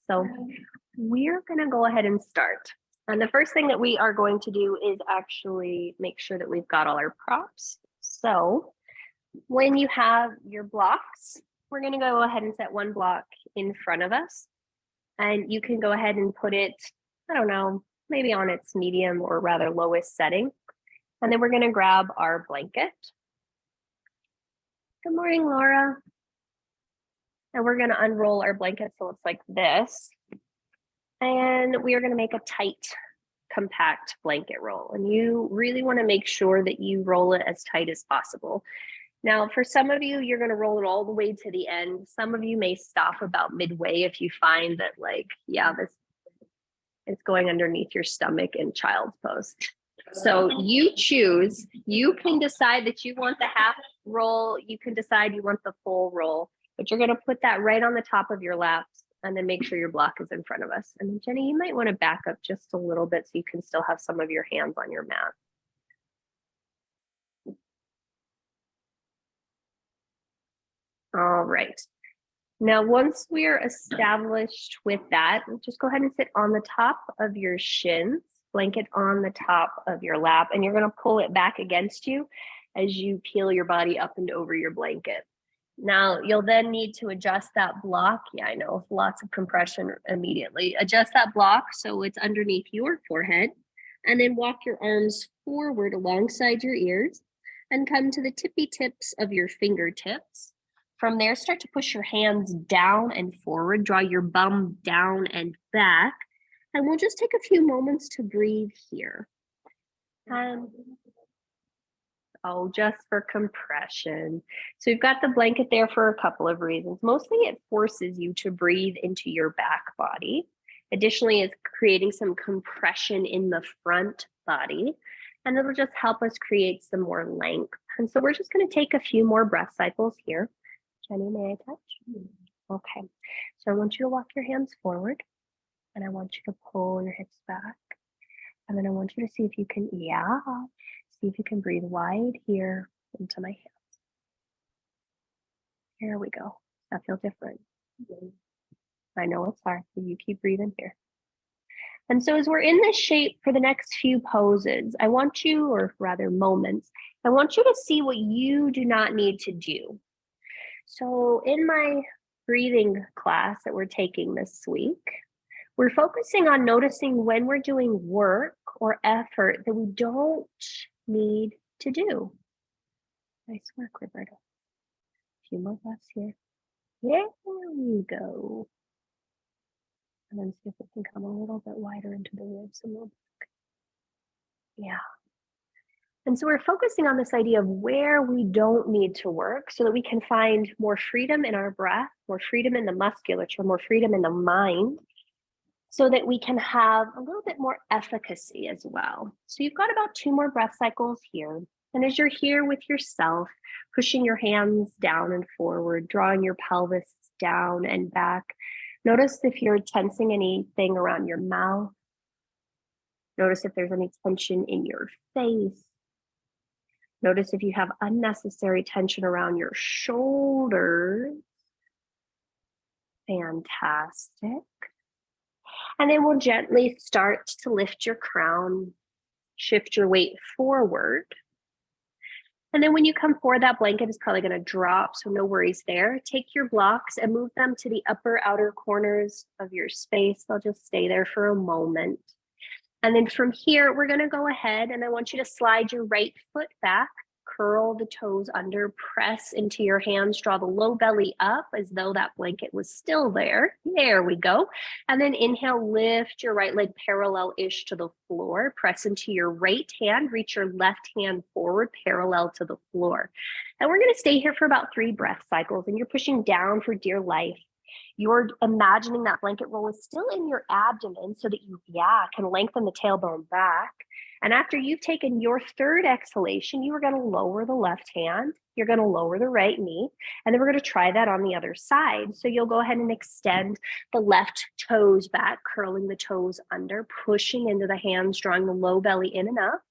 So we're going to go ahead and start. And the first thing that we are going to do is actually make sure that we've got all our props. So when you have your blocks, we're going to go ahead and set one block in front of us. And you can go ahead and put it, I don't know, maybe on its medium or rather lowest setting. And then we're going to grab our blanket. Good morning, Laura. And we're going to unroll our blanket so it's like this. And we are going to make a tight, compact blanket roll. And you really want to make sure that you roll it as tight as possible. Now, for some of you, you're going to roll it all the way to the end. Some of you may stop about midway if you find that, like, yeah, this is going underneath your stomach in child's pose. So you choose. You can decide that you want the half roll. You can decide you want the full roll. But you're going to put that right on the top of your laps and then make sure your block is in front of us. And then Jenny, you might want to back up just a little bit so you can still have some of your hands on your mat. All right. Now, once we are established with that, just go ahead and sit on the top of your shins, blanket on the top of your lap, and you're going to pull it back against you as you peel your body up and over your blanket. Now, you'll then need to adjust that block. Yeah, I know, lots of compression immediately. Adjust that block so it's underneath your forehead, and then walk your arms forward alongside your ears and come to the tippy tips of your fingertips. From there, start to push your hands down and forward, draw your bum down and back, and we'll just take a few moments to breathe here. Just for compression. So you've got the blanket there for a couple of reasons. Mostly it forces you to breathe into your back body. Additionally, it's creating some compression in the front body, and it'll just help us create some more length. And so we're just going to take a few more breath cycles here. Jenny, may I touch? Okay. So I want you to walk your hands forward, and I want you to pull your hips back. And then I want you to see if you can, see if you can breathe wide here into my hands. Here we go. That feels different. I know it's hard, but you keep breathing here. And so as we're in this shape for the next few poses, I want you, or rather moments, I want you to see what you do not need to do. So in my breathing class that we're taking this week, we're focusing on noticing when we're doing work or effort that we don't need to do. Nice work, Roberta. A few more breaths here. There we go. And then see if we can come a little bit wider into the ribs and lower back. Yeah. And so we're focusing on this idea of where we don't need to work so that we can find more freedom in our breath, more freedom in the musculature, more freedom in the mind, so that we can have a little bit more efficacy as well. So you've got about 2 more breath cycles here. And as you're here with yourself, pushing your hands down and forward, drawing your pelvis down and back, notice if you're tensing anything around your mouth. Notice if there's any tension in your face. Notice if you have unnecessary tension around your shoulders. Fantastic. And then we'll gently start to lift your crown, shift your weight forward. And then when you come forward, that blanket is probably going to drop, so no worries there. Take your blocks and move them to the upper outer corners of your space. They'll just stay there for a moment. And then from here, we're going to go ahead and I want you to slide your right foot back, curl the toes under, press into your hands, draw the low belly up as though that blanket was still there. There we go. And then inhale, lift your right leg parallel-ish to the floor, press into your right hand, reach your left hand forward parallel to the floor. And we're going to stay here for about 3 breath cycles, and you're pushing down for dear life. You're imagining that blanket roll is still in your abdomen so that you, can lengthen the tailbone back. And after you've taken your 3rd exhalation, you are going to lower the left hand. You're going to lower the right knee. And then we're going to try that on the other side. So you'll go ahead and extend the left toes back, curling the toes under, pushing into the hands, drawing the low belly in and up.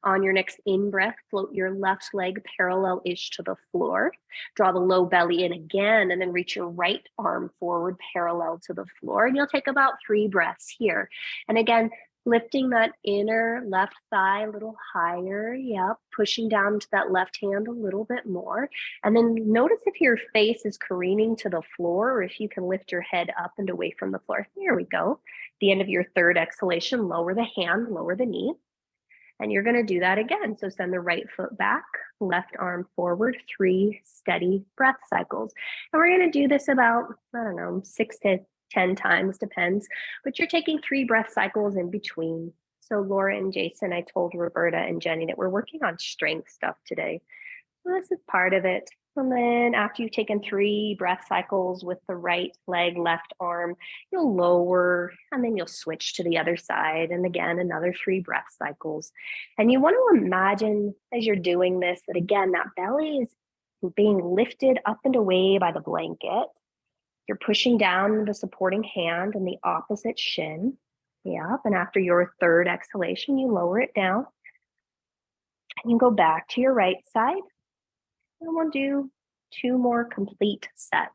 On your next in-breath, float your left leg parallel-ish to the floor. Draw the low belly in again, and then reach your right arm forward parallel to the floor. And you'll take about 3 breaths here. And again, lifting that inner left thigh a little higher. Yep, pushing down to that left hand a little bit more. And then notice if your face is careening to the floor or if you can lift your head up and away from the floor. Here we go. At the end of your third exhalation, lower the hand, lower the knee. And you're going to do that again. So send the right foot back, left arm forward, 3 steady breath cycles. And we're going to do this about, 6 to 10 times, depends. But you're taking 3 breath cycles in between. So Laura and Jason, I told Roberta and Jenny that we're working on strength stuff today. So this is part of it. And then after you've taken 3 breath cycles with the right leg, left arm, you'll lower and then you'll switch to the other side. And again, another 3 breath cycles. And you want to imagine as you're doing this, that again, that belly is being lifted up and away by the blanket. You're pushing down the supporting hand and the opposite shin. Yep. And after your third exhalation, you lower it down. And you go back to your right side. And we'll do 2 more complete sets.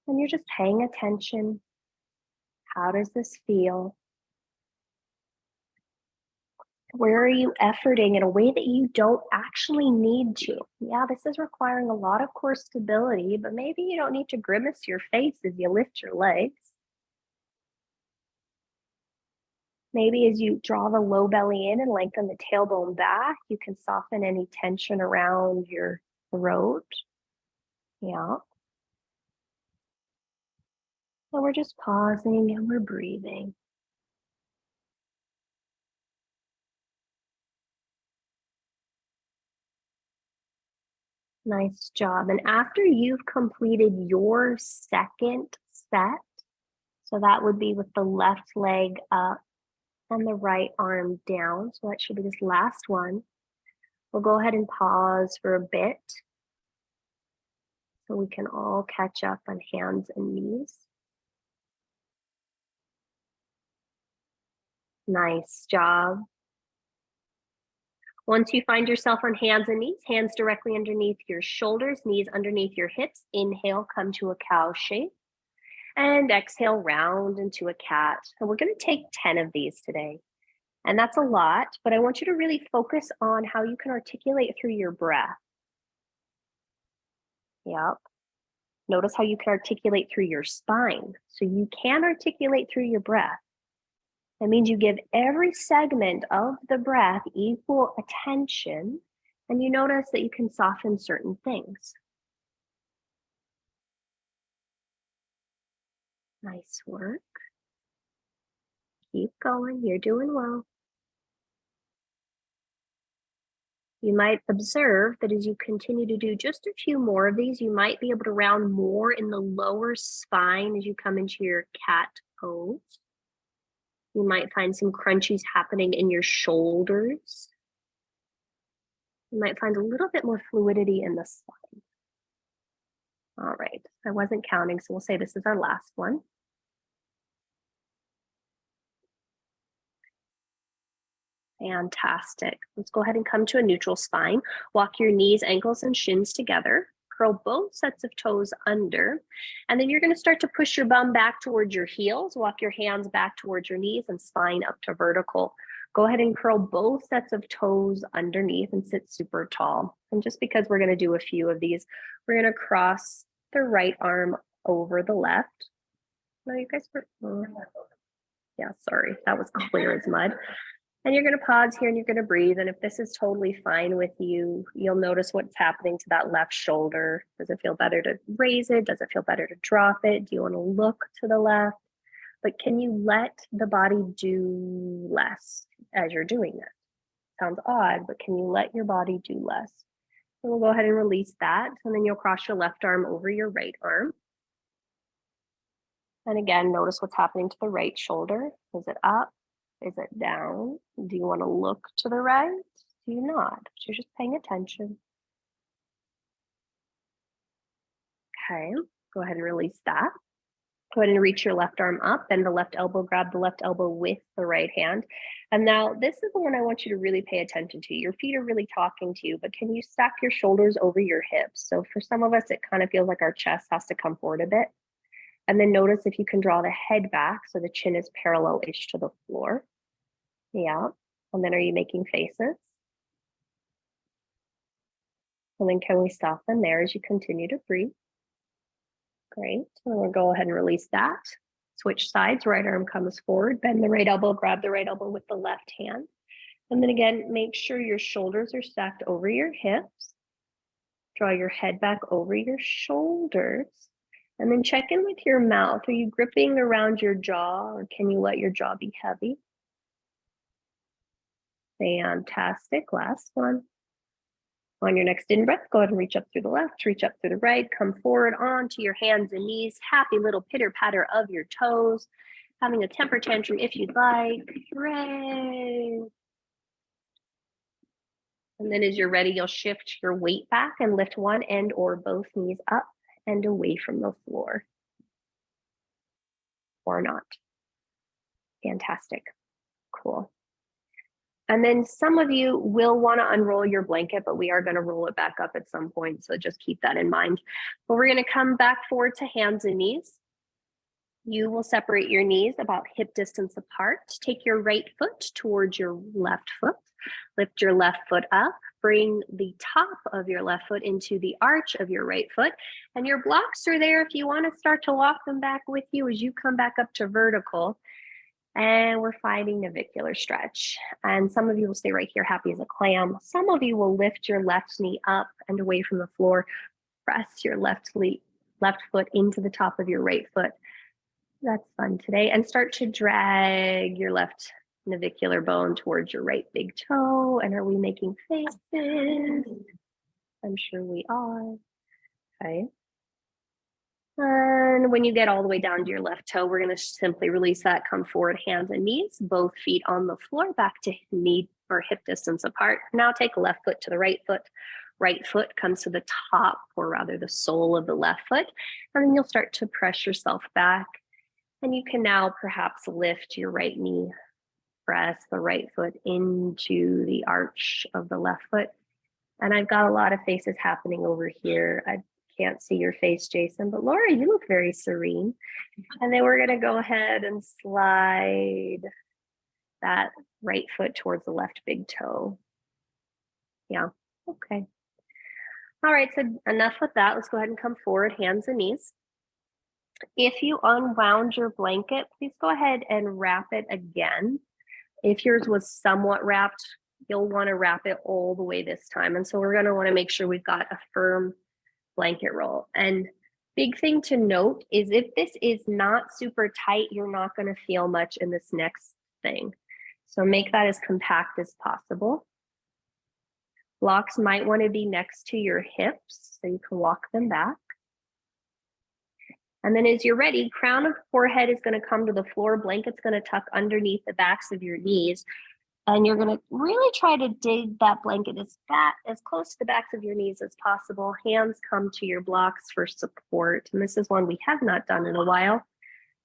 And you're just paying attention. How does this feel? Where are you efforting in a way that you don't actually need to? Yeah, this is requiring a lot of core stability, but maybe you don't need to grimace your face as you lift your legs. Maybe as you draw the low belly in and lengthen the tailbone back, you can soften any tension around your throat. Yeah. So we're just pausing and we're breathing. Nice job. And after you've completed your second set, so that would be with the left leg up and the right arm down. So that should be this last one. We'll go ahead and pause for a bit so we can all catch up on hands and knees. Nice job. Once you find yourself on hands and knees, hands directly underneath your shoulders, knees underneath your hips, inhale, come to a cow shape. And exhale, round into a cat. And we're going to take 10 of these today. And that's a lot, but I want you to really focus on how you can articulate through your breath. Yep. Notice how you can articulate through your spine. So you can articulate through your breath. That means you give every segment of the breath equal attention, and you notice that you can soften certain things. Nice work. Keep going, you're doing well. You might observe that as you continue to do just a few more of these, you might be able to round more in the lower spine as you come into your cat pose. You might find some crunchies happening in your shoulders. You might find a little bit more fluidity in the spine. All right, I wasn't counting, so we'll say this is our last one. Fantastic. Let's go ahead and come to a neutral spine. Walk your knees, ankles, and shins together. Curl both sets of toes under. And then you're going to start to push your bum back towards your heels. Walk your hands back towards your knees and spine up to vertical. Go ahead and curl both sets of toes underneath and sit super tall. And just because we're going to do a few of these, we're going to cross the right arm over the left. No, you guys were, yeah, sorry, that was clear as mud. And you're going to pause here and you're going to breathe. And if this is totally fine with you, you'll notice what's happening to that left shoulder. Does it feel better to raise it? Does it feel better to drop it? Do you want to look to the left? But can you let the body do less as you're doing this? Sounds odd, but can you let your body do less? So we'll go ahead and release that. And then you'll cross your left arm over your right arm. And again, notice what's happening to the right shoulder. Is it up? Is it down? Do you want to look to the right? Do you not? But you're just paying attention. Okay, go ahead and release that. Go ahead and reach your left arm up, bend the left elbow, grab the left elbow with the right hand. And now this is the one I want you to really pay attention to. Your feet are really talking to you, but can you stack your shoulders over your hips? So for some of us, it kind of feels like our chest has to come forward a bit. And then notice if you can draw the head back so the chin is parallel-ish to the floor. Yeah. And then are you making faces? And then can we soften there as you continue to breathe? Great. And we'll go ahead and release that. Switch sides, right arm comes forward, bend the right elbow, grab the right elbow with the left hand. And then again, make sure your shoulders are stacked over your hips. Draw your head back over your shoulders. And then check in with your mouth. Are you gripping around your jaw, or can you let your jaw be heavy? Fantastic. Last one. On your next in-breath, go ahead and reach up through the left, reach up through the right, come forward onto your hands and knees. Happy little pitter-patter of your toes. Having a temper tantrum if you'd like. Hooray. And then as you're ready, you'll shift your weight back and lift one end or both knees up and away from the floor. Or not. Fantastic. Cool. And then some of you will want to unroll your blanket, but we are going to roll it back up at some point. So just keep that in mind. But we're going to come back forward to hands and knees. You will separate your knees about hip distance apart. Take your right foot towards your left foot. Lift your left foot up. Bring the top of your left foot into the arch of your right foot. And your blocks are there if you want to start to walk them back with you as you come back up to vertical. And we're finding navicular stretch. And some of you will stay right here, happy as a clam. Some of you will lift your left knee up and away from the floor. Press your left foot into the top of your right foot. That's fun today. And start to drag your left navicular bone towards your right big toe. And are we making faces? I'm sure we are. Okay. And when you get all the way down to your left toe, we're going to simply release that. Come forward, hands and knees, both feet on the floor, back to knee or hip distance apart. Now take left foot to the right foot. Right foot comes to the top, or rather the sole of the left foot. And then you'll start to press yourself back. And you can now perhaps lift your right knee, press the right foot into the arch of the left foot. And I've got a lot of faces happening over here. I can't see your face, Jason, but Laura, you look very serene. And then we're going to go ahead and slide that right foot towards the left big toe. Yeah, okay. All right, so enough with that. Let's go ahead and come forward, hands and knees. If you unwound your blanket, please go ahead and wrap it again. If yours was somewhat wrapped, you'll want to wrap it all the way this time. And so we're going to want to make sure we've got a firm blanket roll. And big thing to note is if this is not super tight, you're not going to feel much in this next thing. So make that as compact as possible. Blocks might want to be next to your hips so you can walk them back. And then as you're ready, crown of forehead is going to come to the floor. Blanket's going to tuck underneath the backs of your knees. And you're going to really try to dig that blanket as close to the backs of your knees as possible. Hands come to your blocks for support. And this is one we have not done in a while.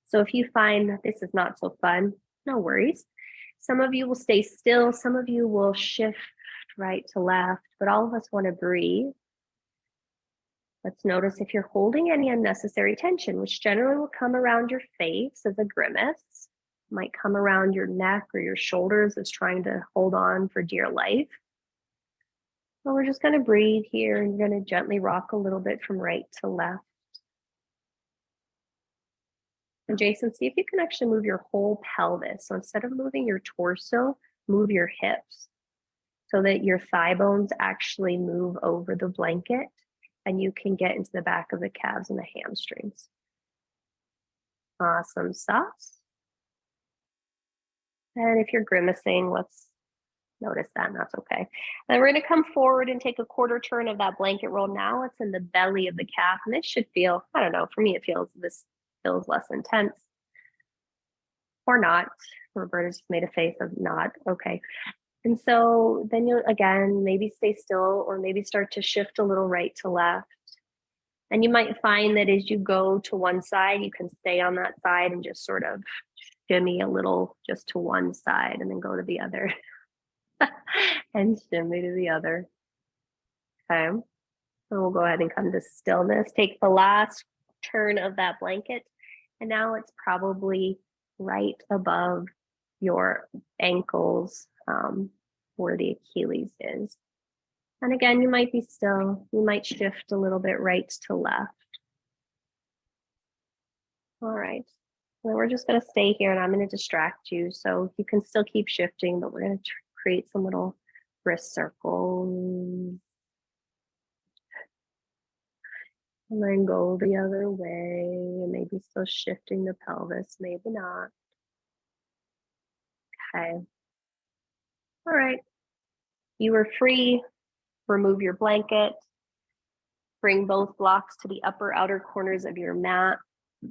So if you find that this is not so fun, no worries. Some of you will stay still. Some of you will shift right to left, but all of us want to breathe. Let's notice if you're holding any unnecessary tension, which generally will come around your face as a grimace. Might come around your neck or your shoulders as trying to hold on for dear life. So we're just going to breathe here and you're going to gently rock a little bit from right to left. And Jason, see if you can actually move your whole pelvis. So instead of moving your torso, move your hips so that your thigh bones actually move over the blanket and you can get into the back of the calves and the hamstrings. Awesome sauce. And if you're grimacing, let's notice that, and that's okay. And we're going to come forward and take a quarter turn of that blanket roll. Now it's in the belly of the calf, and this should feel, I don't know, for me this feels less intense. Or not. Roberta just made a face of not. Okay. And so then you'll, again, maybe stay still or maybe start to shift a little right to left. And you might find that as you go to one side, you can stay on that side and just sort of shimmy a little just to one side and then go to the other and shimmy to the other. Okay. So we'll go ahead and come to stillness. Take the last turn of that blanket. And now it's probably right above your ankles, where the Achilles is. And again, you might be still. You might shift a little bit right to left. All right. So we're just going to stay here and I'm going to distract you. So you can still keep shifting, but we're going to create some little wrist circles. And then go the other way, maybe still shifting the pelvis, maybe not. Okay. All right. You are free. Remove your blanket. Bring both blocks to the upper outer corners of your mat.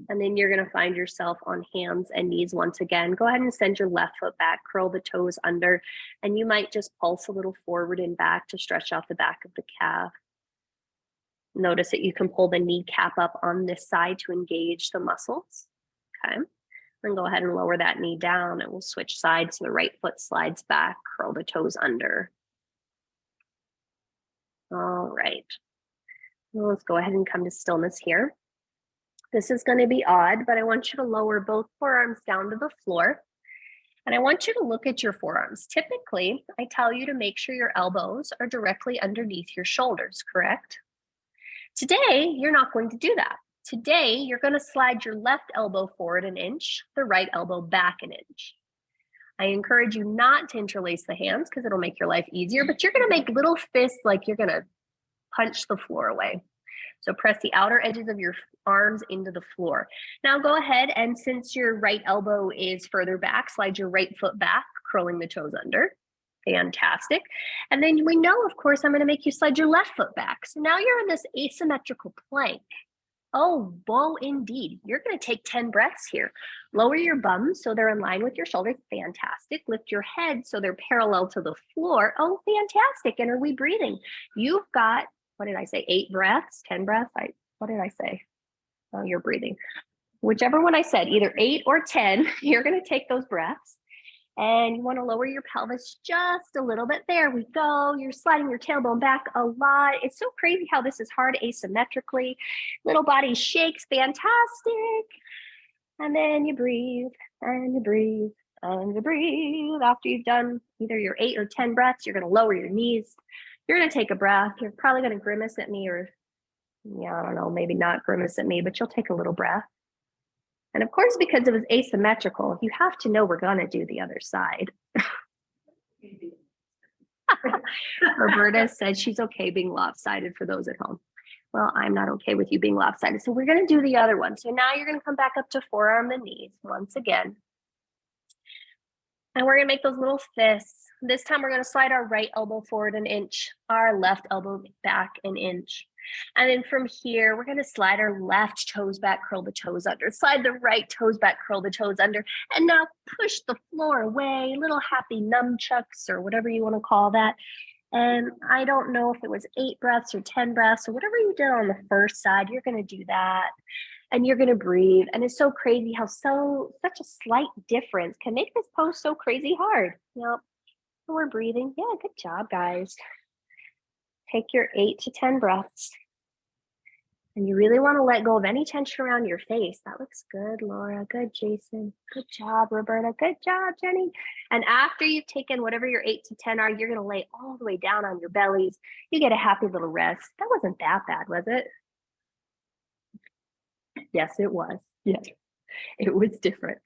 And then you're going to find yourself on hands and knees once again. Go ahead and send your left foot back, curl the toes under, and you might just pulse a little forward and back to stretch out the back of the calf. Notice that you can pull the kneecap up on this side to engage the muscles. Okay. Then go ahead and lower that knee down and we'll switch sides. So the right foot slides back, curl the toes under. All right. Well, let's go ahead and come to stillness here. This is going to be odd, but I want you to lower both forearms down to the floor. And I want you to look at your forearms. Typically, I tell you to make sure your elbows are directly underneath your shoulders, correct? Today, you're not going to do that. Today, you're going to slide your left elbow forward an inch, the right elbow back an inch. I encourage you not to interlace the hands because it'll make your life easier, but you're going to make little fists like you're going to punch the floor away. So press the outer edges of your arms into the floor. Now go ahead and since your right elbow is further back, slide your right foot back, curling the toes under. Fantastic. And then we know, of course, I'm going to make you slide your left foot back. So now you're in this asymmetrical plank. Oh, whoa, indeed. You're going to take 10 breaths here. Lower your bums so they're in line with your shoulders. Fantastic. Lift your head so they're parallel to the floor. Oh, fantastic. And are we breathing? You've got, what did I say? 8 breaths, 10 breaths? What did I say? Oh, you're breathing. Whichever one I said, either 8 or 10, you're going to take those breaths. And you want to lower your pelvis just a little bit. There we go. You're sliding your tailbone back a lot. It's so crazy how this is hard asymmetrically. Little body shakes. Fantastic. And then you breathe and you breathe and you breathe. After you've done either your 8 or 10 breaths, you're going to lower your knees. You're going to take a breath. You're probably going to grimace at me or, yeah, I don't know, maybe not grimace at me, but you'll take a little breath. And of course, because it was asymmetrical, you have to know we're going to do the other side. Roberta said she's okay being lopsided for those at home. Well, I'm not okay with you being lopsided. So we're going to do the other one. So now you're going to come back up to forearm and knees once again. And we're going to make those little fists. This time we're going to slide our right elbow forward an inch, our left elbow back an inch. And then from here, we're going to slide our left toes back, curl the toes under, slide the right toes back, curl the toes under, and now push the floor away, little happy nunchucks or whatever you want to call that. And I don't know if it was 8 breaths or 10 breaths or whatever you did on the first side, you're going to do that. And you're going to breathe. And it's so crazy how such a slight difference can make this pose so crazy hard. Yep. We're breathing. Yeah, good job, guys. Take your 8 to 10 breaths. And you really want to let go of any tension around your face. That looks good, Laura. Good, Jason. Good job, Roberta. Good job, Jenny. And after you've taken whatever your 8 to 10 are, you're going to lay all the way down on your bellies. You get a happy little rest. That wasn't that bad, was it? Yes, it was. Yes, it was different.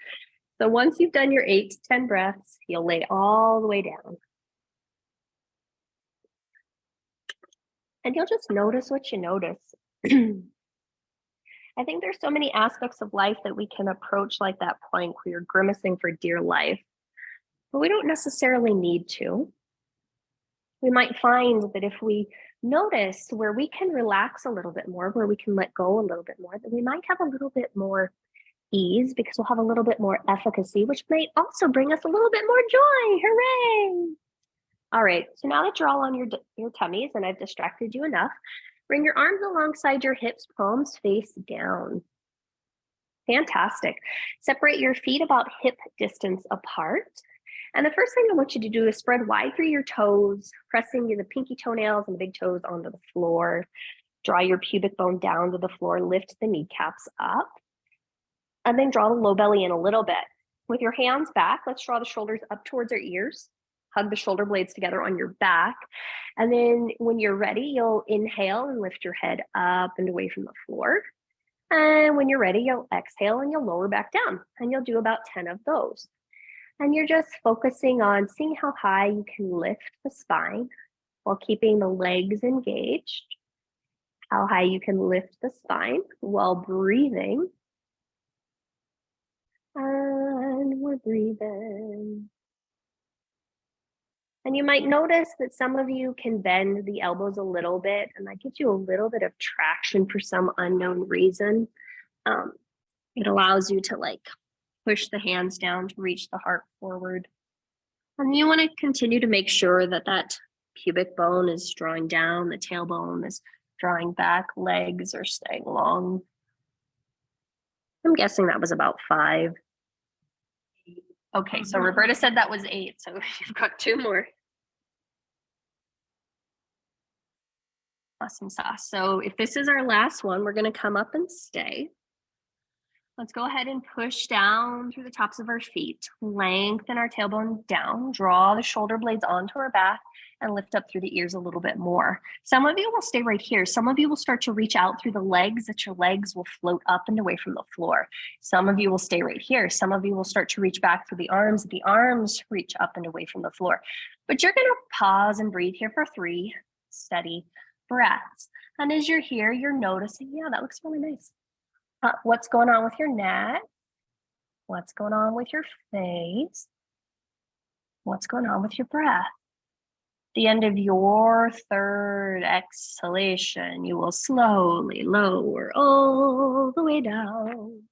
So once you've done your 8 to 10 breaths, you'll lay all the way down. And you'll just notice what you notice. I think there's so many aspects of life that we can approach like that plank where you're grimacing for dear life, but we don't necessarily need to. We might find that if we notice where we can relax a little bit more, where we can let go a little bit more, that we might have a little bit more ease because we'll have a little bit more efficacy, which might also bring us a little bit more joy. Hooray! All right, so now that you're all on your tummies and I've distracted you enough, Bring your arms alongside your hips, palms face down. Fantastic. Separate your feet about hip distance apart. And the first thing I want you to do is spread wide through your toes, pressing the pinky toenails and the big toes onto the floor. Draw your pubic bone down to the floor, lift the kneecaps up, and then draw the low belly in a little bit. With your hands back, let's draw the shoulders up towards our ears. Hug the shoulder blades together on your back. And then when you're ready, you'll inhale and lift your head up and away from the floor. And when you're ready, you'll exhale and you'll lower back down. And you'll do about 10 of those. And you're just focusing on seeing how high you can lift the spine while keeping the legs engaged. How high you can lift the spine while breathing. And we're breathing. And you might notice that some of you can bend the elbows a little bit, and that gives you a little bit of traction for some unknown reason. It allows you to push the hands down to reach the heart forward. And you want to continue to make sure that that pubic bone is drawing down, the tailbone is drawing back, legs are staying long. I'm guessing that was about 5. Okay, so Roberta said that was 8, so you've got 2 more. Awesome sauce. So if this is our last one, we're going to come up and stay. Let's go ahead and push down through the tops of our feet, lengthen our tailbone down, draw the shoulder blades onto our back, and lift up through the ears a little bit more. Some of you will stay right here. Some of you will start to reach out through the legs, that your legs will float up and away from the floor. Some of you will stay right here. Some of you will start to reach back through the arms reach up and away from the floor. But you're gonna pause and breathe here for 3 steady breaths. And as you're here, you're noticing, yeah, that looks really nice. What's going on with your neck? What's going on with your face? What's going on with your breath? The end of your 3rd exhalation, you will slowly lower all the way down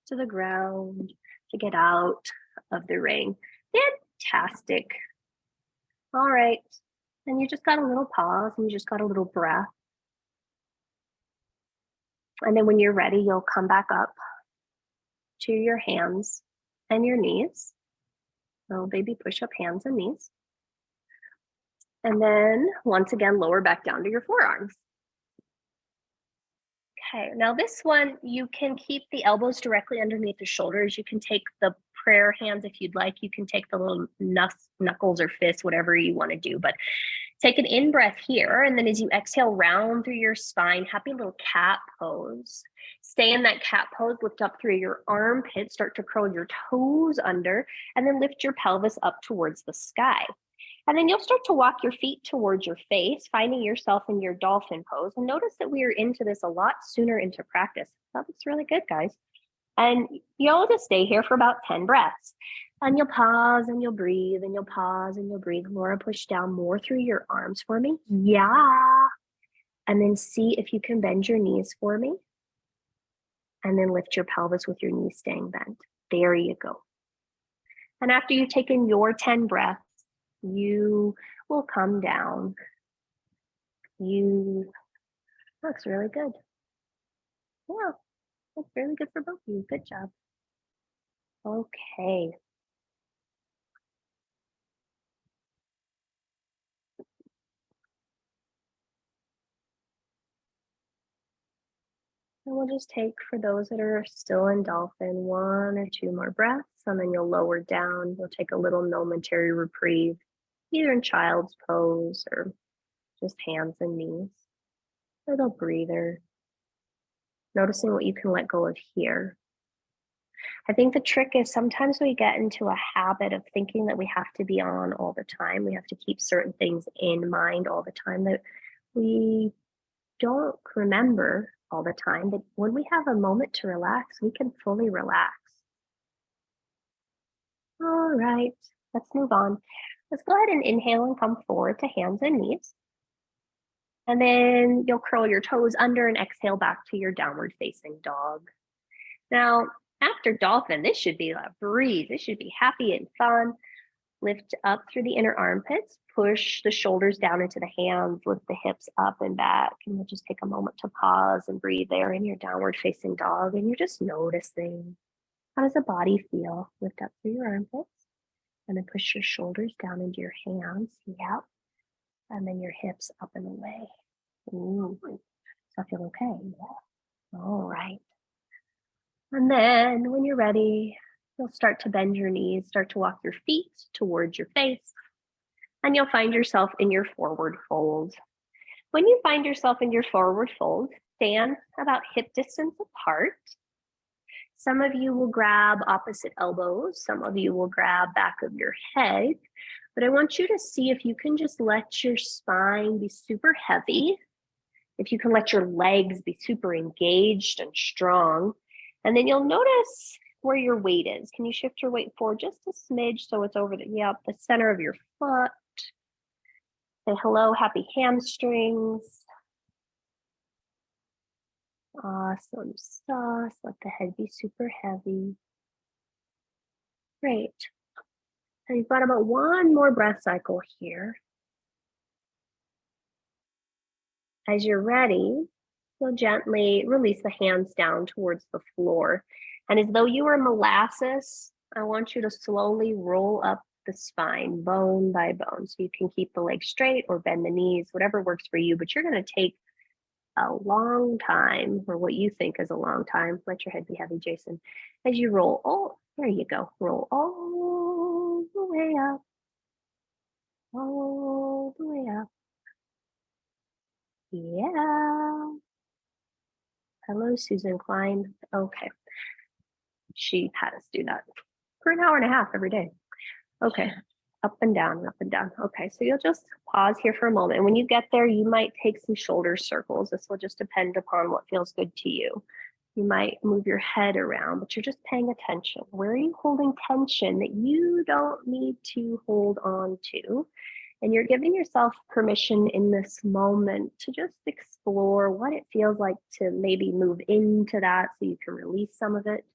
to the ground to get out of the ring. Fantastic. All right. And you just got a little pause and you just got a little breath. And then when you're ready, you'll come back up to your hands and your knees. So baby push-up hands and knees. And then once again, lower back down to your forearms. Okay, now this one, you can keep the elbows directly underneath the shoulders. You can take the prayer hands if you'd like. You can take the little knuckles or fists, whatever you want to do. But take an in-breath here, and then as you exhale, round through your spine, happy little cat pose. Stay in that cat pose, lift up through your armpits, start to curl your toes under, and then lift your pelvis up towards the sky. And then you'll start to walk your feet towards your face, finding yourself in your dolphin pose. And notice that we are into this a lot sooner into practice. That looks really good, guys. And you'll just stay here for about 10 breaths. And you'll pause and you'll breathe and you'll pause and you'll breathe. Laura, push down more through your arms for me. Yeah. And then see if you can bend your knees for me. And then lift your pelvis with your knees staying bent. There you go. And after you've taken your 10 breaths, you will come down. Looks really good. Yeah, looks really good for both of you. Good job. Okay. And we'll just take, for those that are still in dolphin, 1 or 2 more breaths, and then you'll lower down. You'll take a little momentary reprieve, either in child's pose or just hands and knees. Little breather. Noticing what you can let go of here. I think the trick is sometimes we get into a habit of thinking that we have to be on all the time. We have to keep certain things in mind all the time that we don't remember all the time. But when we have a moment to relax, we can fully relax. All right, let's move on. Let's go ahead and inhale and come forward to hands and knees. And then you'll curl your toes under and exhale back to your downward facing dog. Now, after dolphin, this should be a breeze. This should be happy and fun. Lift up through the inner armpits, push the shoulders down into the hands, lift the hips up and back. And we'll just take a moment to pause and breathe there in your downward facing dog. And you're just noticing, how does the body feel? Lift up through your armpits and then push your shoulders down into your hands. Yep. And then your hips up and away. Ooh. Does that feel okay? Yeah. All right. And then when you're ready, you'll start to bend your knees, start to walk your feet towards your face, and you'll find yourself in your forward fold. When you find yourself in your forward fold, stand about hip distance apart. Some of you will grab opposite elbows. Some of you will grab back of your head. But I want you to see if you can just let your spine be super heavy, if you can let your legs be super engaged and strong. And then you'll notice where your weight is. Can you shift your weight forward just a smidge so it's over the center of your foot? Say hello, happy hamstrings. Awesome sauce. Let the head be super heavy. Great. So you've got about one more breath cycle here. As you're ready, you'll gently release the hands down towards the floor. And as though you were molasses, I want you to slowly roll up the spine, bone by bone. So you can keep the legs straight or bend the knees, whatever works for you. But you're going to take a long time, or what you think is a long time. Let your head be heavy, Jason. As you roll, oh, there you go. Roll all the way up. All the way up. Yeah. Hello, Susan Klein. Okay. She had us do that for an hour and a half every day. Okay. Up and down, up and down. Okay, so you'll just pause here for a moment. And when you get there, you might take some shoulder circles. This will just depend upon what feels good to you. You might move your head around, but you're just paying attention. Where are you holding tension that you don't need to hold on to? And you're giving yourself permission in this moment to just explore what it feels like to maybe move into that so you can release some of it.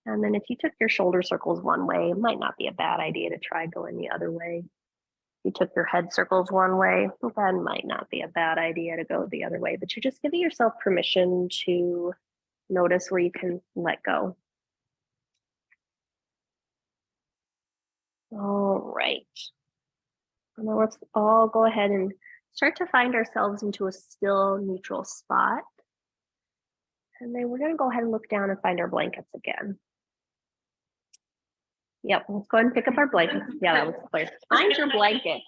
And then if you took your shoulder circles one way, it might not be a bad idea to try going the other way. If you took your head circles one way, that might not be a bad idea to go the other way, but you're just giving yourself permission to notice where you can let go. All right. And then let's all go ahead and start to find ourselves into a still neutral spot. And then we're going to go ahead and look down and find our blankets again. Yep, let's go ahead and pick up our blankets. Yeah, that was clear. Find your blanket.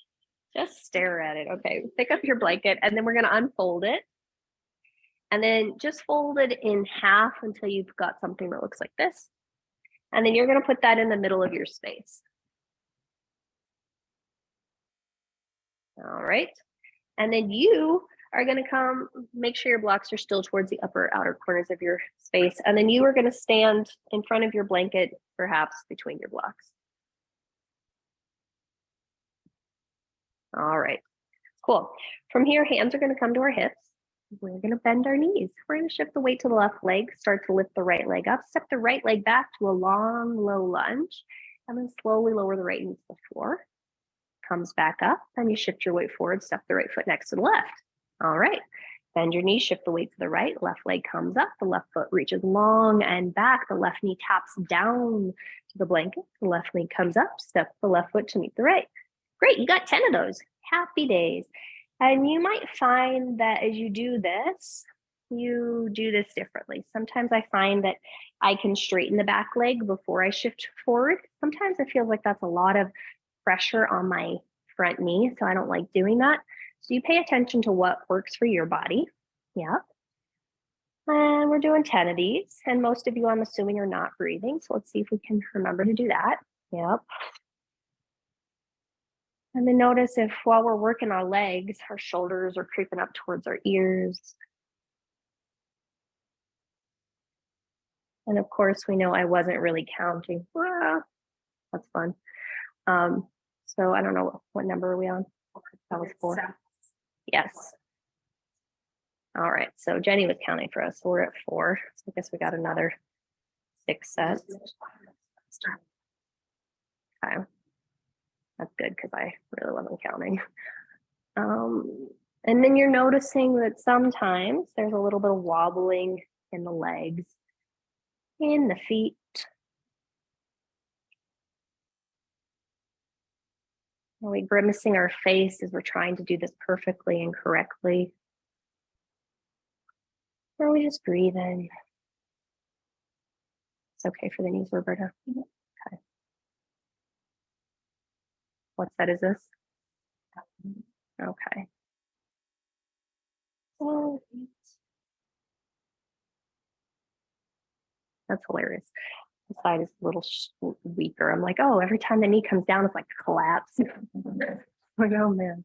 Just stare at it. Okay, pick up your blanket and then we're going to unfold it. And then just fold it in half until you've got something that looks like this. And then you're going to put that in the middle of your space. All right. And then you are going to come, make sure your blocks are still towards the upper outer corners of your space. And then you are going to stand in front of your blanket, perhaps between your blocks. All right, cool. From here, hands are going to come to our hips. We're going to bend our knees. We're going to shift the weight to the left leg, start to lift the right leg up, step the right leg back to a long, low lunge, and then slowly lower the right knee to the floor. Comes back up, and you shift your weight forward, step the right foot next to the left. All right, bend your knee, shift the weight to the right, left leg comes up, the left foot reaches long and back, the left knee taps down to the blanket, the left leg comes up, step the left foot to meet the right. Great, you got 10 of those. Happy days. And you might find that as you do this, you do this differently. Sometimes I find that I can straighten the back leg before I shift forward. Sometimes it feels like that's a lot of pressure on my front knee, so I don't like doing that. So you pay attention to what works for your body. Yep. And we're doing 10 of these, and most of you, I'm assuming, are not breathing. So let's see if we can remember to do that. Yep. And then notice if while we're working our legs, our shoulders are creeping up towards our ears. And of course, we know I wasn't really counting. Well, that's fun. So I don't know, what number are we on? That was 4. Yes. All right, so Jenny was counting for us. So we're at 4. So I guess we got another 6 sets. Okay. That's good because I really wasn't counting. And then you're noticing that sometimes there's a little bit of wobbling in the legs, in the feet. Are we grimacing our face as we're trying to do this perfectly and correctly? Or are we just breathing? It's okay for the knees, Roberta. Okay. What set is this? Okay. Oh, that's hilarious. The side is a little weaker. I'm like, oh, every time the knee comes down, it's like a collapse. Like, oh man.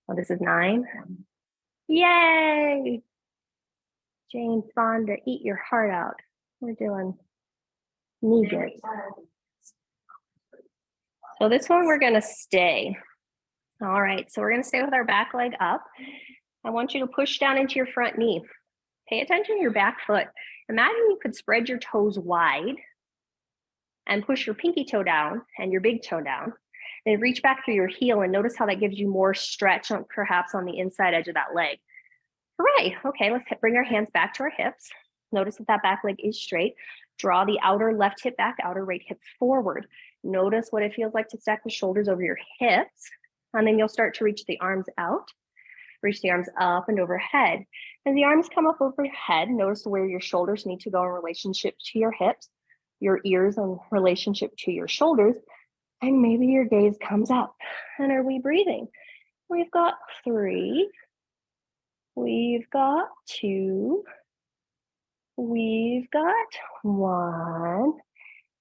Oh, this is 9. Yay! Jane Fonda, eat your heart out. We're doing knee dips. So this one we're gonna stay. All right, so we're gonna stay with our back leg up. I want you to push down into your front knee. Pay attention to your back foot. Imagine you could spread your toes wide and push your pinky toe down and your big toe down. Then reach back through your heel and notice how that gives you more stretch on perhaps on the inside edge of that leg. Hooray. Okay, let's bring our hands back to our hips. Notice that back leg is straight. Draw the outer left hip back, outer right hip forward. Notice what it feels like to stack the shoulders over your hips. And then you'll start to reach the arms out. Reach the arms up and overhead. As the arms come up overhead, notice where your shoulders need to go in relationship to your hips, your ears in relationship to your shoulders, and maybe your gaze comes up. And are we breathing? We've got 3. We've got 2. We've got 1.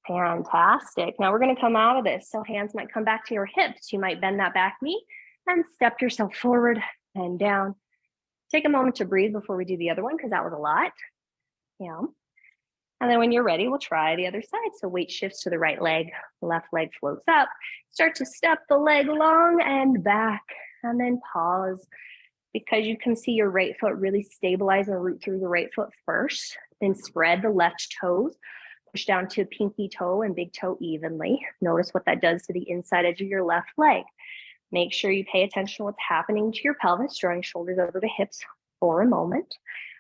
Fantastic. Now we're going to come out of this. So hands might come back to your hips. You might bend that back knee and step yourself forward and down. Take a moment to breathe before we do the other one because that was a lot. Yeah. And then when you're ready, we'll try the other side. So weight shifts to the right leg, left leg floats up. Start to step the leg long and back, and then pause. Because you can see your right foot really stabilize and root through the right foot first. Then spread the left toes. Push down to pinky toe and big toe evenly. Notice what that does to the inside edge of your left leg. Make sure you pay attention to what's happening to your pelvis, drawing shoulders over the hips for a moment.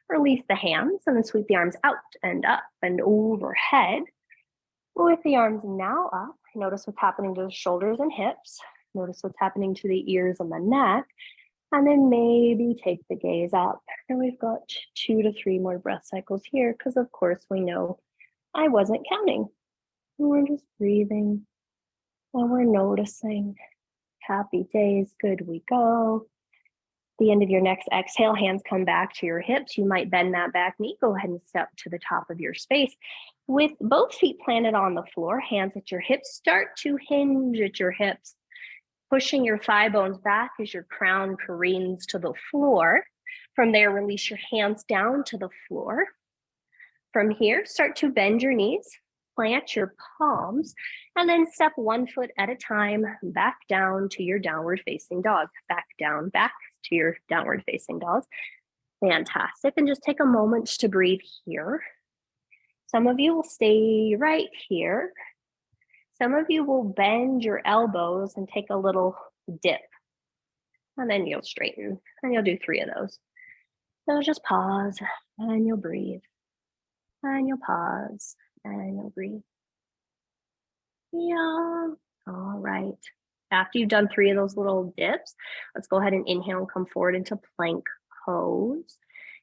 Release the hands and then sweep the arms out and up and overhead. With the arms now up, notice what's happening to the shoulders and hips. Notice what's happening to the ears and the neck. And then maybe take the gaze up. And we've got 2 to 3 more breath cycles here because, of course, we know I wasn't counting. We're just breathing and we're noticing. Happy days, good we go. The end of your next exhale, hands come back to your hips. You might bend that back knee. Go ahead and step to the top of your space. With both feet planted on the floor, hands at your hips, start to hinge at your hips. Pushing your thigh bones back as your crown careens to the floor. From there, release your hands down to the floor. From here, start to bend your knees, plant your palms, and then step 1 foot at a time back down to your downward facing dog. Back down, back to your downward facing dog. Fantastic. And just take a moment to breathe here. Some of you will stay right here. Some of you will bend your elbows and take a little dip. And then you'll straighten. And you'll do 3 of those. So just pause and you'll breathe. And you'll pause and you'll breathe. Yeah. All right. After you've done 3 of those little dips, let's go ahead and inhale and come forward into plank pose.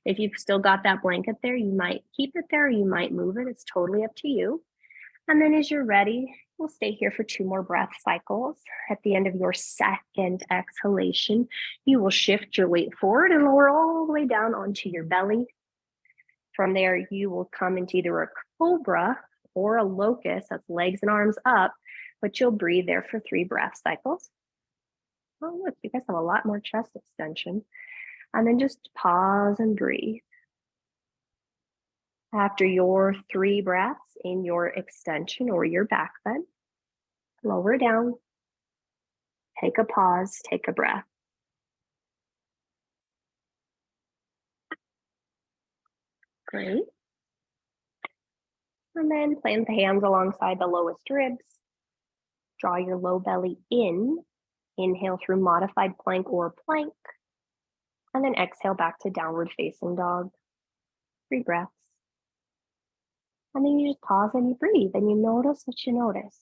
If you've still got that blanket there, you might keep it there, or you might move it. It's totally up to you. And then as you're ready, we'll stay here for 2 more breath cycles. At the end of your second exhalation, you will shift your weight forward and lower all the way down onto your belly. From there, you will come into either a cobra or a locust, that's legs and arms up, but you'll breathe there for 3 breath cycles. Oh, look, you guys have a lot more chest extension. And then just pause and breathe. After your 3 breaths in your extension or your back bend, lower down, take a pause, take a breath. Great. And then plant the hands alongside the lowest ribs. Draw your low belly in. Inhale through modified plank or plank. And then exhale back to downward facing dog. 3 breaths. And then you just pause and you breathe and you notice what you notice.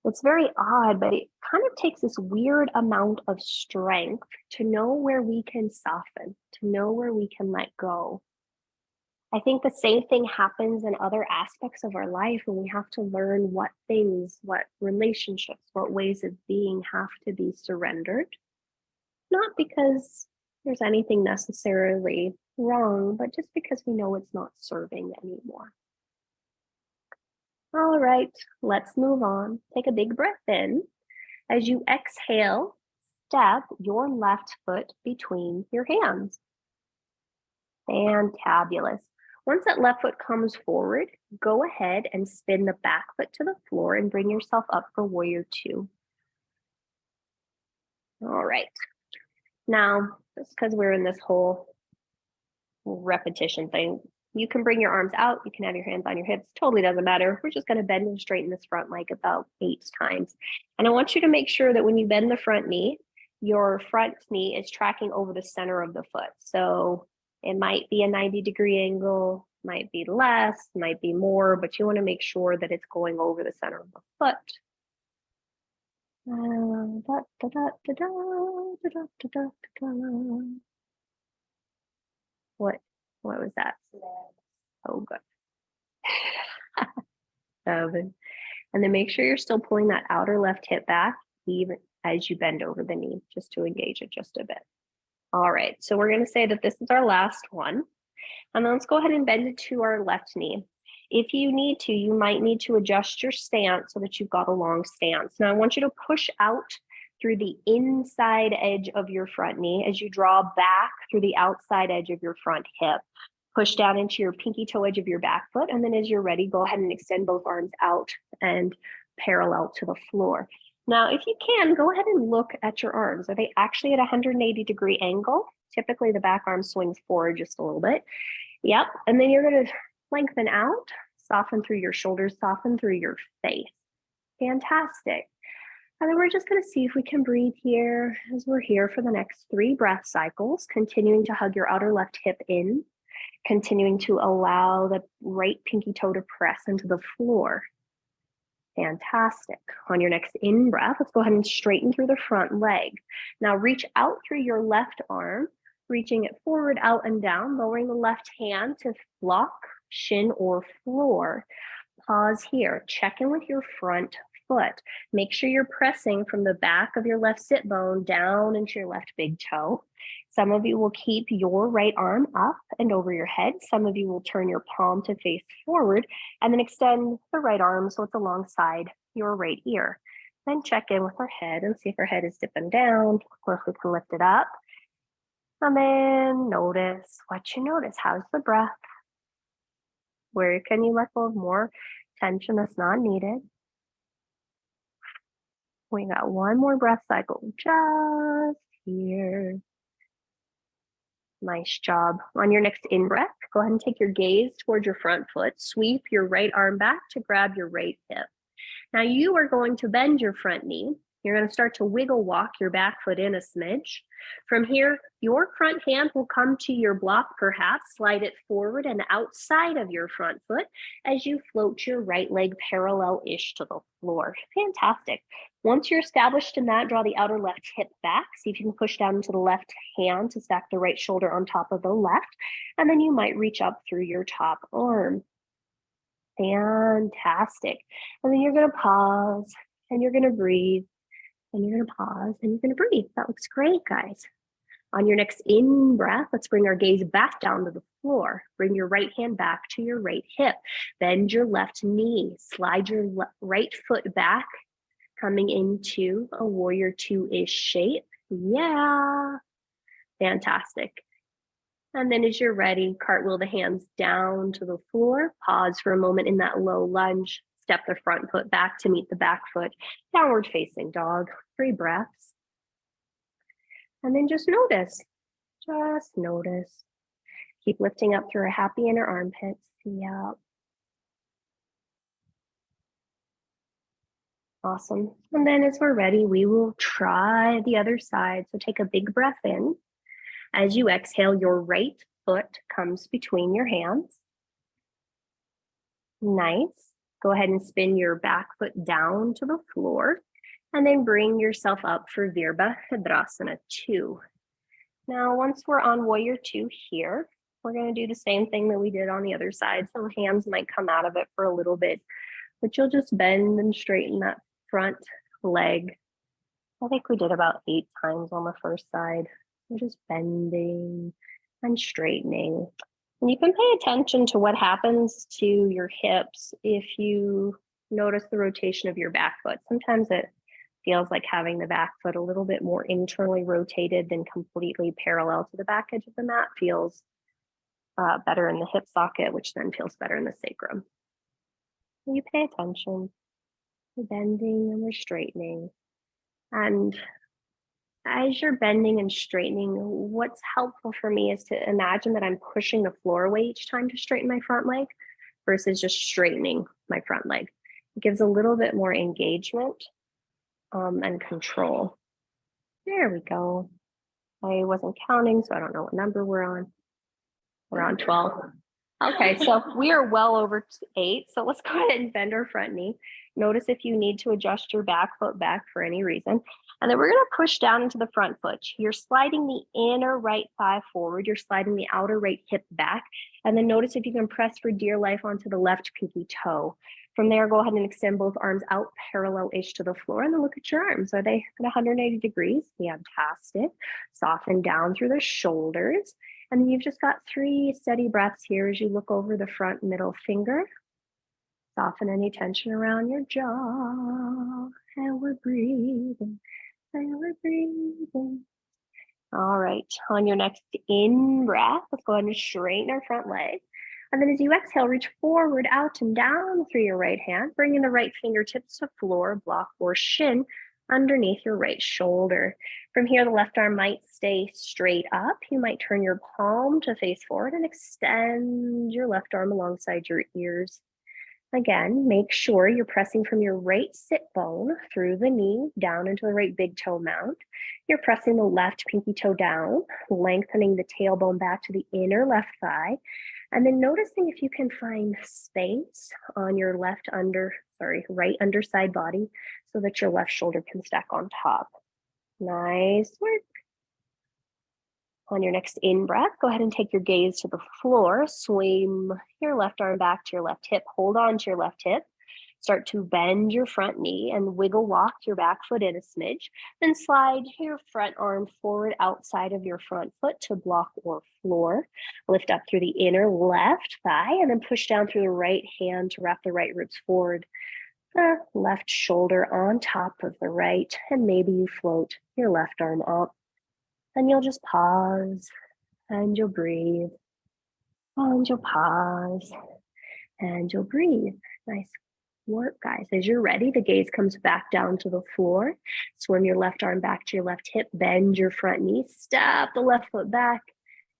It's very odd, but it kind of takes this weird amount of strength to know where we can soften, to know where we can let go. I think the same thing happens in other aspects of our life when we have to learn what things, what relationships, what ways of being have to be surrendered. Not because there's anything necessarily wrong, but just because we know it's not serving anymore. All right, let's move on. Take a big breath in. As you exhale, step your left foot between your hands. Fantabulous. Once that left foot comes forward, go ahead and spin the back foot to the floor and bring yourself up for warrior 2. All right. Now, just because we're in this whole repetition thing, you can bring your arms out, you can have your hands on your hips, totally doesn't matter. We're just going to bend and straighten this front leg about 8 times. And I want you to make sure that when you bend the front knee, your front knee is tracking over the center of the foot. So it might be a 90-degree angle, might be less, might be more, but you want to make sure that it's going over the center of the foot. What was that? Oh, good. 7. And then make sure you're still pulling that outer left hip back, even as you bend over the knee, just to engage it just a bit. All right, so we're going to say that this is our last one. And then let's go ahead and bend it to our left knee. If you need to, you might need to adjust your stance so that you've got a long stance. Now I want you to push out through the inside edge of your front knee as you draw back through the outside edge of your front hip. Push down into your pinky toe edge of your back foot. And then as you're ready, go ahead and extend both arms out and parallel to the floor. Now, if you can, go ahead and look at your arms. Are they actually at a 180-degree angle? Typically, the back arm swings forward just a little bit. Yep. And then you're going to lengthen out, soften through your shoulders, soften through your face. Fantastic. And then we're just going to see if we can breathe here as we're here for the next 3 breath cycles, continuing to hug your outer left hip in, continuing to allow the right pinky toe to press into the floor. Fantastic. On your next in breath, let's go ahead and straighten through the front leg. Now reach out through your left arm, reaching it forward, out and down, lowering the left hand to block, shin, or floor. Pause here. Check in with your front foot. Make sure you're pressing from the back of your left sit bone down into your left big toe. Some of you will keep your right arm up and over your head. Some of you will turn your palm to face forward and then extend the right arm so it's alongside your right ear. Then check in with our head and see if our head is dipping down or if we can lift it up. And then notice what you notice. How's the breath? Where can you let go of more tension that's not needed? We got 1 more breath cycle just here. Nice job. On your next in breath, go ahead and take your gaze towards your front foot. Sweep your right arm back to grab your right hip. Now you are going to bend your front knee. You're going to start to wiggle walk your back foot in a smidge. From here, your front hand will come to your block, perhaps slide it forward and outside of your front foot as you float your right leg parallel-ish to the floor. Fantastic. Once you're established in that, draw the outer left hip back. See if you can push down into the left hand to stack the right shoulder on top of the left. And then you might reach up through your top arm. Fantastic. And then you're going to pause and you're going to breathe. And you're going to pause and you're going to breathe. That looks great, guys. On your next in breath, let's bring our gaze back down to the floor. Bring your right hand back to your right hip. Bend your left knee. Slide your right foot back, coming into a warrior 2-ish shape. Yeah. Fantastic. And then as you're ready, cartwheel the hands down to the floor. Pause for a moment in that low lunge. Step the front foot back to meet the back foot. Downward facing dog. 3 breaths. And then just notice. Just notice. Keep lifting up through a happy inner armpits. Yeah. Awesome. And then as we're ready, we will try the other side. So take a big breath in. As you exhale, your right foot comes between your hands. Nice. Go ahead and spin your back foot down to the floor and then bring yourself up for Virabhadrasana 2. Now, once we're on Warrior 2 here, we're going to do the same thing that we did on the other side. So hands might come out of it for a little bit, but you'll just bend and straighten that front leg. I think we did about 8 times on the first side. We're just bending and straightening. And you can pay attention to what happens to your hips if you notice the rotation of your back foot. Sometimes it feels like having the back foot a little bit more internally rotated than completely parallel to the back edge of the mat feels better in the hip socket, which then feels better in the sacrum. You pay attention. We're bending and we're straightening. And as you're bending and straightening, what's helpful for me is to imagine that I'm pushing the floor away each time to straighten my front leg versus just straightening my front leg. It gives a little bit more engagement and control. There we go. I wasn't counting, so I don't know what number we're on. We're on 12. Okay, so we are well over 8. So let's go ahead and bend our front knee. Notice if you need to adjust your back foot back for any reason. And then we're going to push down into the front foot. You're sliding the inner right thigh forward. You're sliding the outer right hip back. And then notice if you can press for dear life onto the left pinky toe. From there, go ahead and extend both arms out parallel-ish to the floor. And then look at your arms. Are they at 180 degrees? Fantastic. Soften down through the shoulders. And then you've just got 3 steady breaths here as you look over the front middle finger. Soften any tension around your jaw. And we're breathing. And we're breathing. All right. On your next in breath, let's go ahead and straighten our front leg. And then as you exhale, reach forward, out, and down through your right hand, bringing the right fingertips to floor, block, or shin underneath your right shoulder. From here, the left arm might stay straight up. You might turn your palm to face forward and extend your left arm alongside your ears. Again, make sure you're pressing from your right sit bone through the knee down into the right big toe mount. You're pressing the left pinky toe down, lengthening the tailbone back to the inner left thigh, and then noticing if you can find space on your right underside body so that your left shoulder can stack on top. Nice work. On your next in-breath, go ahead and take your gaze to the floor. Swing your left arm back to your left hip. Hold on to your left hip. Start to bend your front knee and wiggle walk your back foot in a smidge. Then slide your front arm forward outside of your front foot to block or floor. Lift up through the inner left thigh and then push down through the right hand to wrap the right ribs forward. The left shoulder on top of the right, and maybe you float your left arm up. And you'll just pause and you'll breathe. And you'll pause and you'll breathe. Nice work, guys. As you're ready, the gaze comes back down to the floor. Swim your left arm back to your left hip. Bend your front knee. Step the left foot back.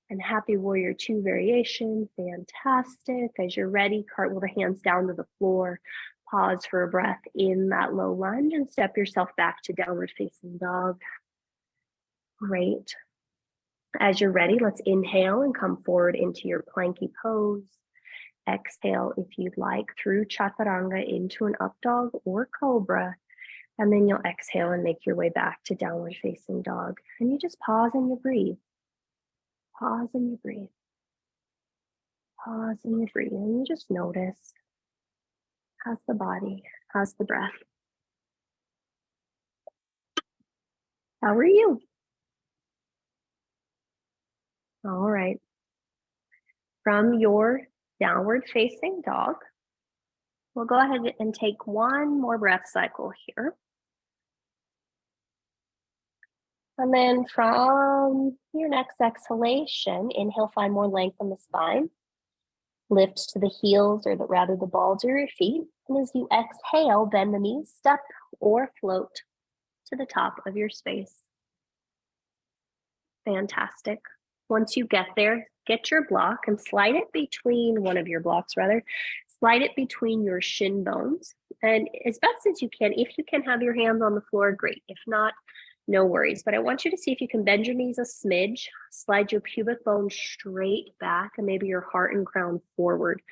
And Happy Warrior 2 variation. Fantastic. As you're ready, cartwheel the hands down to the floor. Pause for a breath in that low lunge and step yourself back to downward facing dog. Great. As you're ready, let's inhale and come forward into your planky pose. Exhale, if you'd like, through chaturanga into an up dog or cobra. And then you'll exhale and make your way back to downward facing dog. And you just pause and you breathe. Pause and you breathe. Pause and you breathe. And you just notice, how's the body? How's the breath? How are you? All right. From your downward facing dog, we'll go ahead and take one more breath cycle here. And then from your next exhalation, inhale, find more length on the spine. Lift to the heels, or rather the balls of your feet. And as you exhale, bend the knees, step or float to the top of your space. Fantastic. Once you get there, get your block and slide it between slide it between your shin bones And as best as you can, if you can have your hands on the floor, great. If not, no worries. But I want you to see if you can bend your knees a smidge, slide your pubic bone straight back, and maybe your heart and crown forward.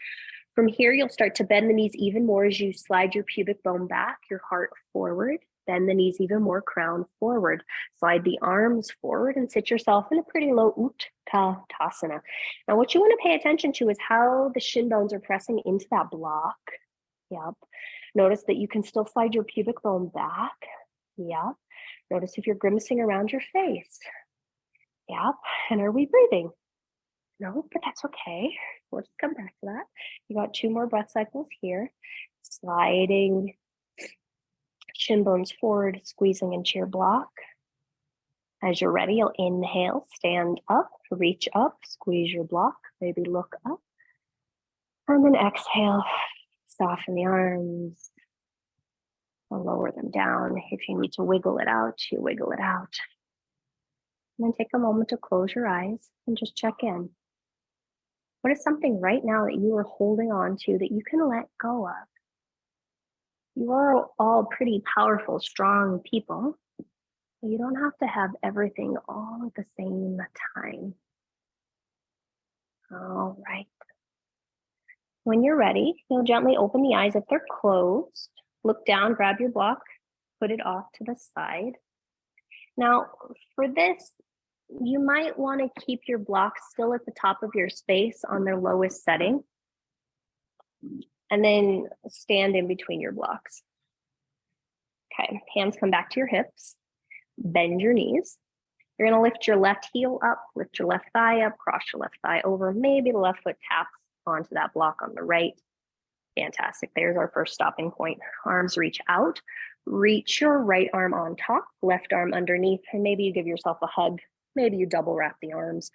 From here, you'll start to bend the knees even more as you slide your pubic bone back, your heart forward, bend the knees even more, crown forward. Slide the arms forward and sit yourself in a pretty low Utkatasana. Now, what you want to pay attention to is how the shin bones are pressing into that block. Yep. Notice that you can still slide your pubic bone back. Yep. Notice if you're grimacing around your face. Yep. And are we breathing? No, but that's okay. We'll just come back to that. You got 2 more breath cycles here. Sliding shin bones forward, squeezing into your block. As you're ready, you'll inhale, stand up, reach up, squeeze your block, maybe look up. And then exhale, soften the arms. I'll lower them down. If you need to wiggle it out, you wiggle it out. And then take a moment to close your eyes and just check in. What is something right now that you are holding on to that you can let go of? You are all pretty powerful, strong people. You don't have to have everything all at the same time. All right. When you're ready, you'll gently open the eyes if they're closed. Look down, grab your block, put it off to the side. Now, for this, you might want to keep your block still at the top of your space on their lowest setting, and then stand in between your blocks. Okay, hands come back to your hips, bend your knees. You're going to lift your left heel up, lift your left thigh up, cross your left thigh over. Maybe the left foot taps onto that block on the right. Fantastic. There's our first stopping point. Arms reach out. Reach your right arm on top, left arm underneath, and maybe you give yourself a hug. Maybe you double wrap the arms.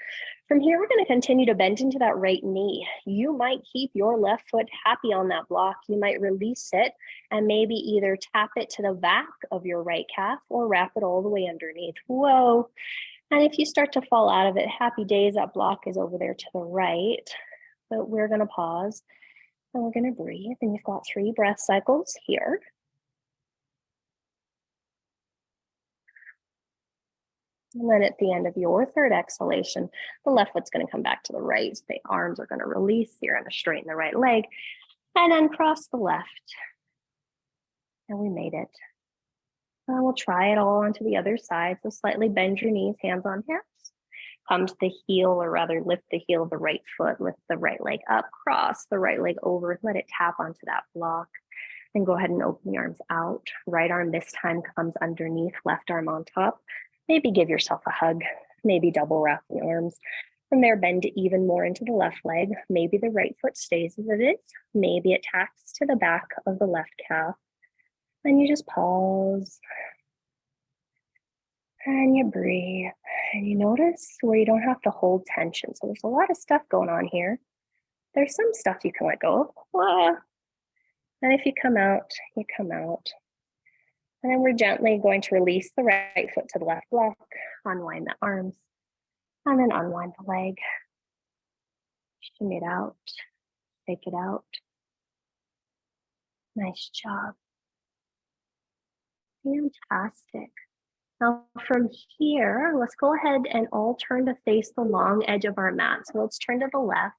From here, we're going to continue to bend into that right knee. You might keep your left foot happy on that block. You might release it and maybe either tap it to the back of your right calf or wrap it all the way underneath. Whoa. And if you start to fall out of it, happy days, that block is over there to the right. But we're going to pause and we're going to breathe. And you've got 3 breath cycles here. And then at the end of your 3rd exhalation, the left foot's going to come back to the right. So the arms are going to release. You're going to straighten the right leg and uncross the left. And we made it. And we'll try it all onto the other side. So slightly bend your knees, hands on hips. Come to the heel, or rather lift the heel of the right foot, lift the right leg up, cross the right leg over, let it tap onto that block. Then go ahead and open the arms out. Right arm this time comes underneath, left arm on top. Maybe give yourself a hug, maybe double wrap the arms. From there, bend even more into the left leg. Maybe the right foot stays as it is. Maybe it tacks to the back of the left calf. And you just pause. And you breathe. And you notice where you don't have to hold tension. So there's a lot of stuff going on here. There's some stuff you can let go of. Well, and if you come out, you come out. And then we're gently going to release the right foot to the left block, unwind the arms, and then unwind the leg. Shimmy it out, take it out. Nice job. Fantastic. Now from here, let's go ahead and all turn to face the long edge of our mat. So let's turn to the left.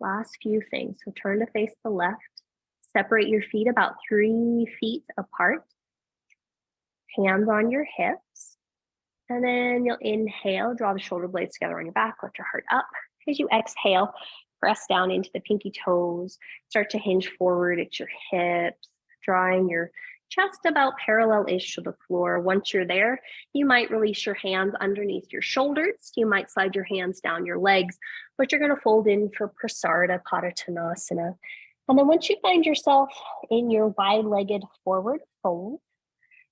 Last few things. So turn to face the left. Separate your feet about 3 feet apart. Hands on your hips. And then you'll inhale, draw the shoulder blades together on your back, lift your heart up. As you exhale, press down into the pinky toes, start to hinge forward at your hips, drawing your chest about parallel-ish to the floor. Once you're there, you might release your hands underneath your shoulders. You might slide your hands down your legs, but you're going to fold in for Prasarita Padottanasana. And then once you find yourself in your wide-legged forward fold,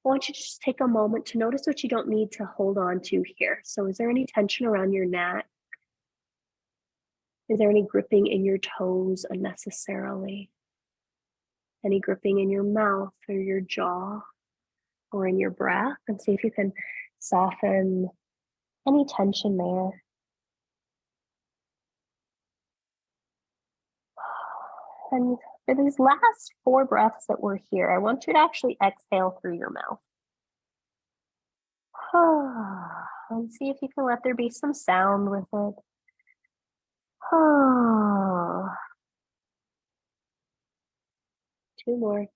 I want you to just take a moment to notice what you don't need to hold on to here. So is there any tension around your neck? Is there any gripping in your toes unnecessarily? Any gripping in your mouth or your jaw or in your breath? And see if you can soften any tension there. And for these last 4 breaths that we're here, I want you to actually exhale through your mouth. And see if you can let there be some sound with it. Oh, 2 more.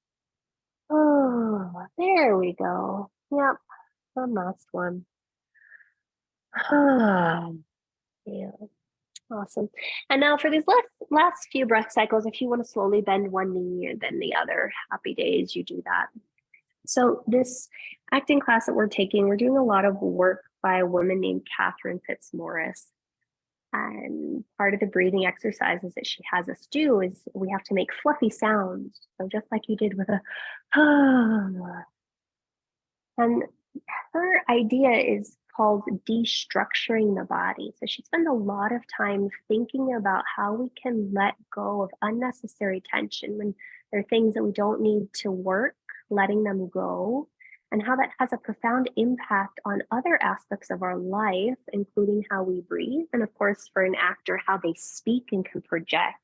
Oh, there we go. Yep, one last one. Yeah, awesome. And now for these last few breath cycles, if you want to slowly bend one knee and then the other, happy days, you do that. So this acting class that we're taking, we're doing a lot of work by a woman named Catherine Fitzmaurice. And part of the breathing exercises that she has us do is we have to make fluffy sounds. So just like you did with a and her idea is called destructuring the body. So she spends a lot of time thinking about how we can let go of unnecessary tension when there are things that we don't need to work, letting them go, and how that has a profound impact on other aspects of our life, including how we breathe, and of course, for an actor, how they speak and can project.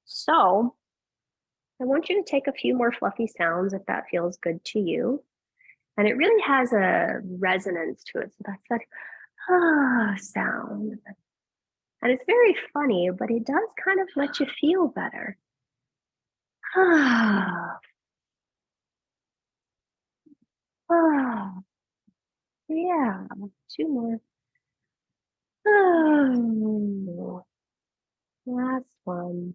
So I want you to take a few more fluffy sounds if that feels good to you. And it really has a resonance to it. So that's that sound. And it's very funny, but it does kind of let you feel better. Yeah, 2 more. Last one.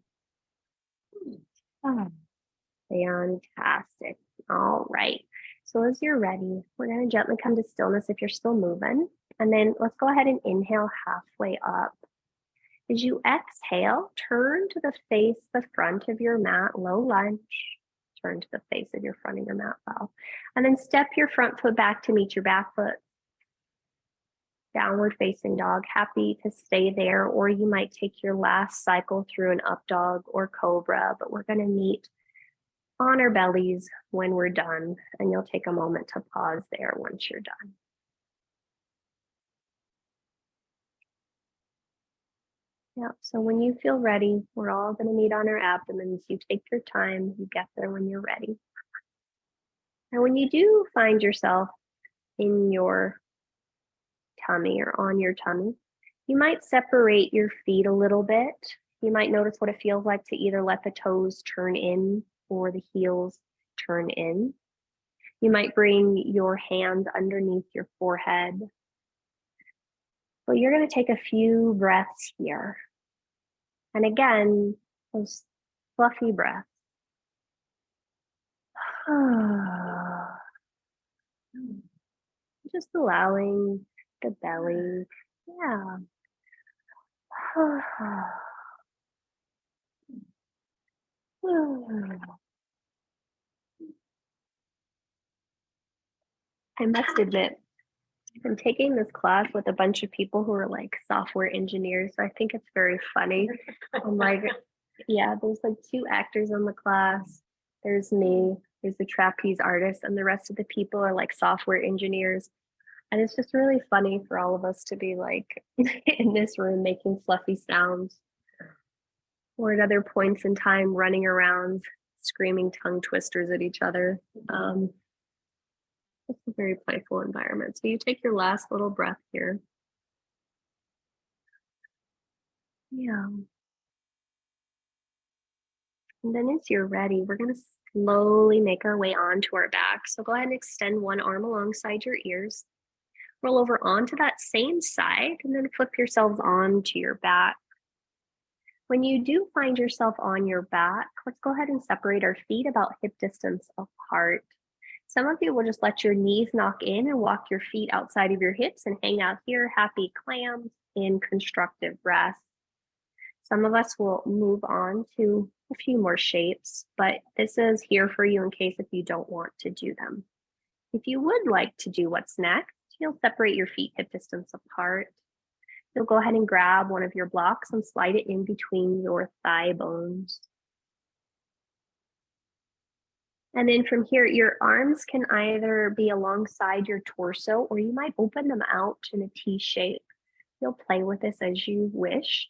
Fantastic. All right. So as you're ready, we're going to gently come to stillness if you're still moving. And then let's go ahead and inhale halfway up. As you exhale, turn to the front of your mat, low lunge. Turn to the face of your front of your mat well. And then step your front foot back to meet your back foot. Downward facing dog, happy to stay there, or you might take your last cycle through an up dog or cobra, but we're going to meet on our bellies when we're done, and you'll take a moment to pause there once you're done. Yeah, so when you feel ready, we're all going to meet on our abdomens. You take your time, you get there when you're ready. And when you do find yourself in your tummy or on your tummy, you might separate your feet a little bit. You might notice what it feels like to either let the toes turn in or the heels turn in. You might bring your hands underneath your forehead. So you're going to take a few breaths here. And again, those fluffy breaths. Just allowing the belly, yeah. I must admit, I'm taking this class with a bunch of people who are like software engineers. So I think it's very funny. I'm like, yeah, there's like 2 actors on the class. There's me, there's the trapeze artist, and the rest of the people are like software engineers. And it's just really funny for all of us to be like in this room making fluffy sounds, or at other points in time running around screaming tongue twisters at each other. It's a very playful environment. So you take your last little breath here. Yeah. And then as you're ready, we're going to slowly make our way onto our back. So go ahead and extend one arm alongside your ears. Roll over onto that same side and then flip yourselves onto your back. When you do find yourself on your back, let's go ahead and separate our feet about hip distance apart. Some of you will just let your knees knock in and walk your feet outside of your hips and hang out here, happy clams in constructive rest. Some of us will move on to a few more shapes, but this is here for you in case if you don't want to do them. If you would like to do what's next, you'll separate your feet hip distance apart. You'll go ahead and grab one of your blocks and slide it in between your thigh bones. And then from here, your arms can either be alongside your torso, or you might open them out in a T shape. You'll play with this as you wish.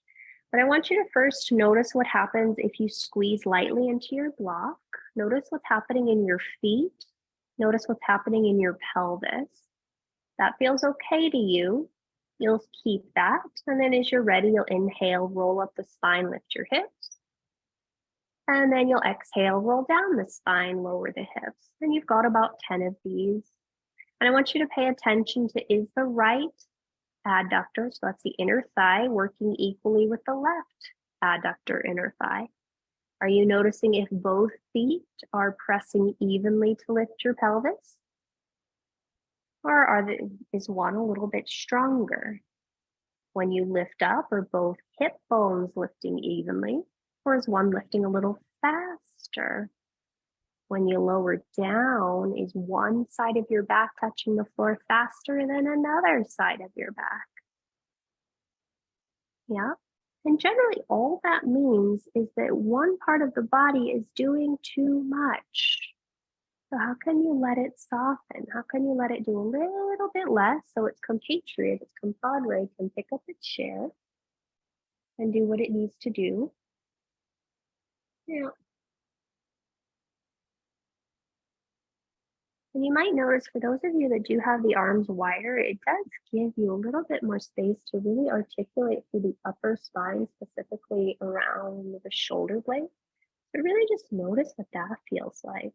But I want you to first notice what happens if you squeeze lightly into your block. Notice what's happening in your feet. Notice what's happening in your pelvis. That feels okay to you. You'll keep that. And then as you're ready, you'll inhale, roll up the spine, lift your hips. And then you'll exhale, roll down the spine, lower the hips. And you've got about 10 of these. And I want you to pay attention to, is the right adductor, so that's the inner thigh, working equally with the left adductor inner thigh? Are you noticing if both feet are pressing evenly to lift your pelvis? Or is one a little bit stronger? When you lift up, are both hip bones lifting evenly? Or is one lifting a little faster? When you lower down, is one side of your back touching the floor faster than another side of your back? Yeah. And generally, all that means is that one part of the body is doing too much. So how can you let it soften? How can you let it do a little bit less so its compatriot, its compadre, can pick up its share and do what it needs to do? Yeah. And you might notice, for those of you that do have the arms wider, it does give you a little bit more space to really articulate through the upper spine, specifically around the shoulder blade. So really just notice what that feels like,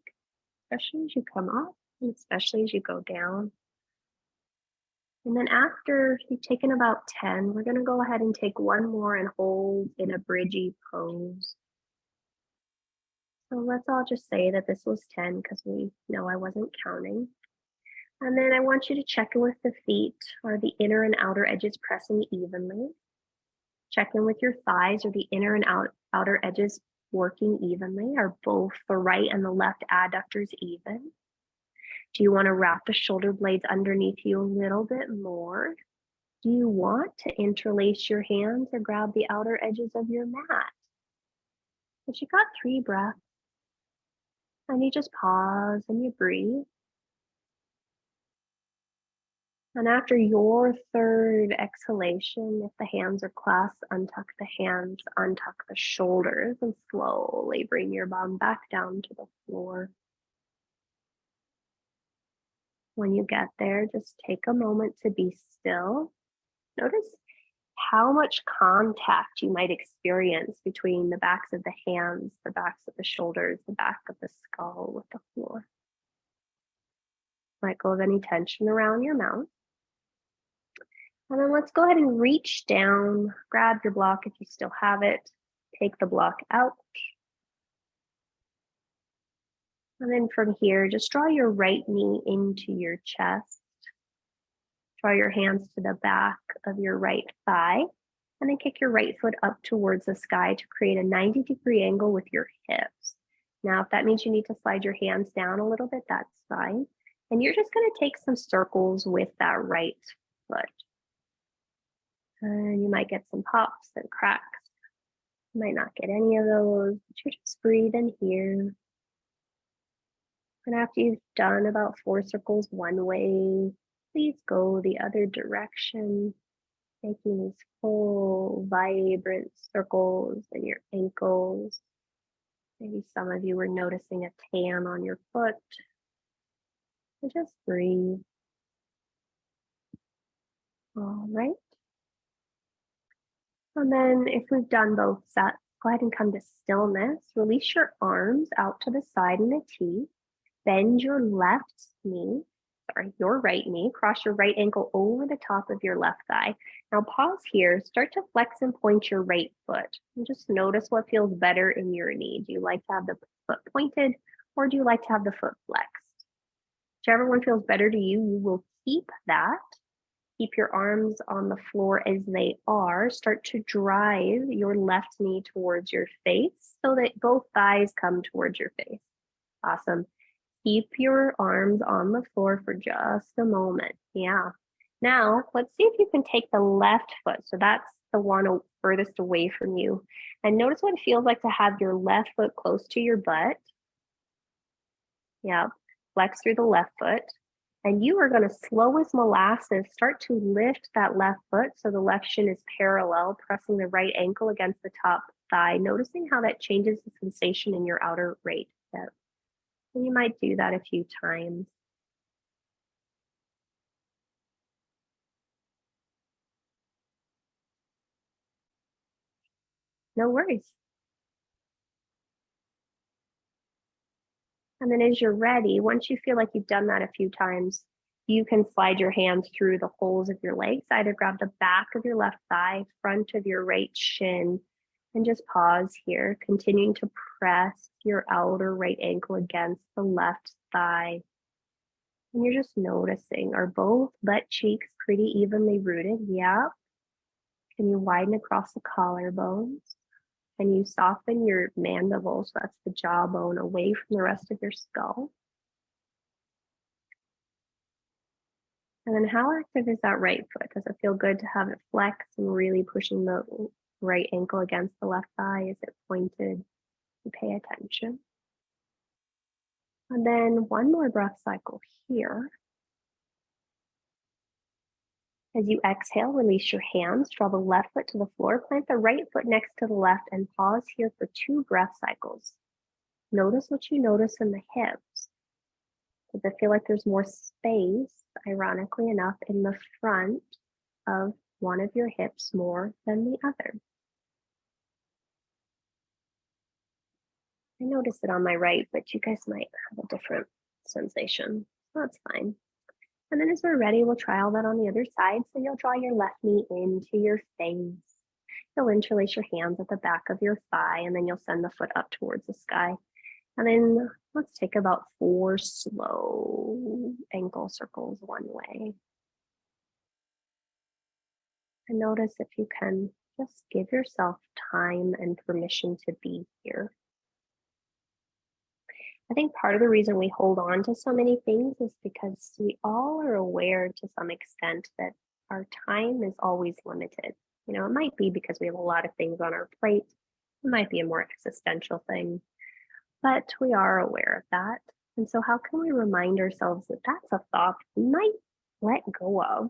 especially as you come up and especially as you go down. And then after you've taken about 10, we're going to go ahead and take one more and hold in a bridgey pose. So let's all just say that this was 10 because we know I wasn't counting. And then I want you to check in with the feet. Are the inner and outer edges pressing evenly? Check in with your thighs. Are the inner and outer edges working evenly? Are both the right and the left adductors even? Do you want to wrap the shoulder blades underneath you a little bit more? Do you want to interlace your hands or grab the outer edges of your mat? But you got 3 breaths. And you just pause and you breathe. And after your 3rd exhalation, if the hands are clasped, untuck the hands, untuck the shoulders, and slowly bring your bum back down to the floor. When you get there, just take a moment to be still. Notice how much contact you might experience between the backs of the hands, the backs of the shoulders, the back of the skull with the floor. Let go of any tension around your mouth. And then let's go ahead and reach down, grab your block if you still have it, take the block out. And then from here, just draw your right knee into your chest. Draw your hands to the back of your right thigh, and then kick your right foot up towards the sky to create a 90-degree angle with your hips. Now, if that means you need to slide your hands down a little bit, that's fine. And you're just going to take some circles with that right foot. And you might get some pops and cracks. You might not get any of those, but you're just breathing here. And after you've done about 4 circles one way, please go the other direction, making these full, vibrant circles in your ankles. Maybe some of you were noticing a tan on your foot. And just breathe. All right. And then if we've done both sets, go ahead and come to stillness. Release your arms out to the side in a T. Bend your your right knee, cross your right ankle over the top of your left thigh. Now pause here, start to flex and point your right foot. And just notice what feels better in your knee. Do you like to have the foot pointed or do you like to have the foot flexed? Whichever one feels better to you, you will keep that. Keep your arms on the floor as they are. Start to drive your left knee towards your face so that both thighs come towards your face. Awesome. Keep your arms on the floor for just a moment. Yeah. Now, let's see if you can take the left foot. So that's the one furthest away from you. And notice what it feels like to have your left foot close to your butt. Yeah. Flex through the left foot. And you are going to, slow as molasses, start to lift that left foot so the left shin is parallel, pressing the right ankle against the top thigh, noticing how that changes the sensation in your outer right hip. And you might do that a few times. No worries. And then as you're ready, once you feel like you've done that a few times, you can slide your hands through the holes of your legs, either grab the back of your left thigh, front of your right shin, and just pause here, continuing to press your outer right ankle against the left thigh. And you're just noticing, are both butt cheeks pretty evenly rooted? Yeah. Can you widen across the collarbones? Can you soften your mandibles? That's the jawbone away from the rest of your skull. And then how active is that right foot? Does it feel good to have it flex and really pushing the right ankle against the left thigh? Is it pointed? You pay attention. And then one more breath cycle here. As you exhale, release your hands, draw the left foot to the floor, plant the right foot next to the left, and pause here for 2 breath cycles. Notice what you notice in the hips. Does it feel like there's more space, ironically enough, in the front of one of your hips more than the other? I notice it on my right, but you guys might have a different sensation. That's fine. And then as we're ready, we'll try all that on the other side. So you'll draw your left knee into your face. You'll interlace your hands at the back of your thigh, and then you'll send the foot up towards the sky. And then let's take about 4 slow ankle circles one way. And notice if you can just give yourself time and permission to be here. I think part of the reason we hold on to so many things is because we all are aware to some extent that our time is always limited. You know, it might be because we have a lot of things on our plate. It might be a more existential thing, but we are aware of that. And so how can we remind ourselves that that's a thought we might let go of?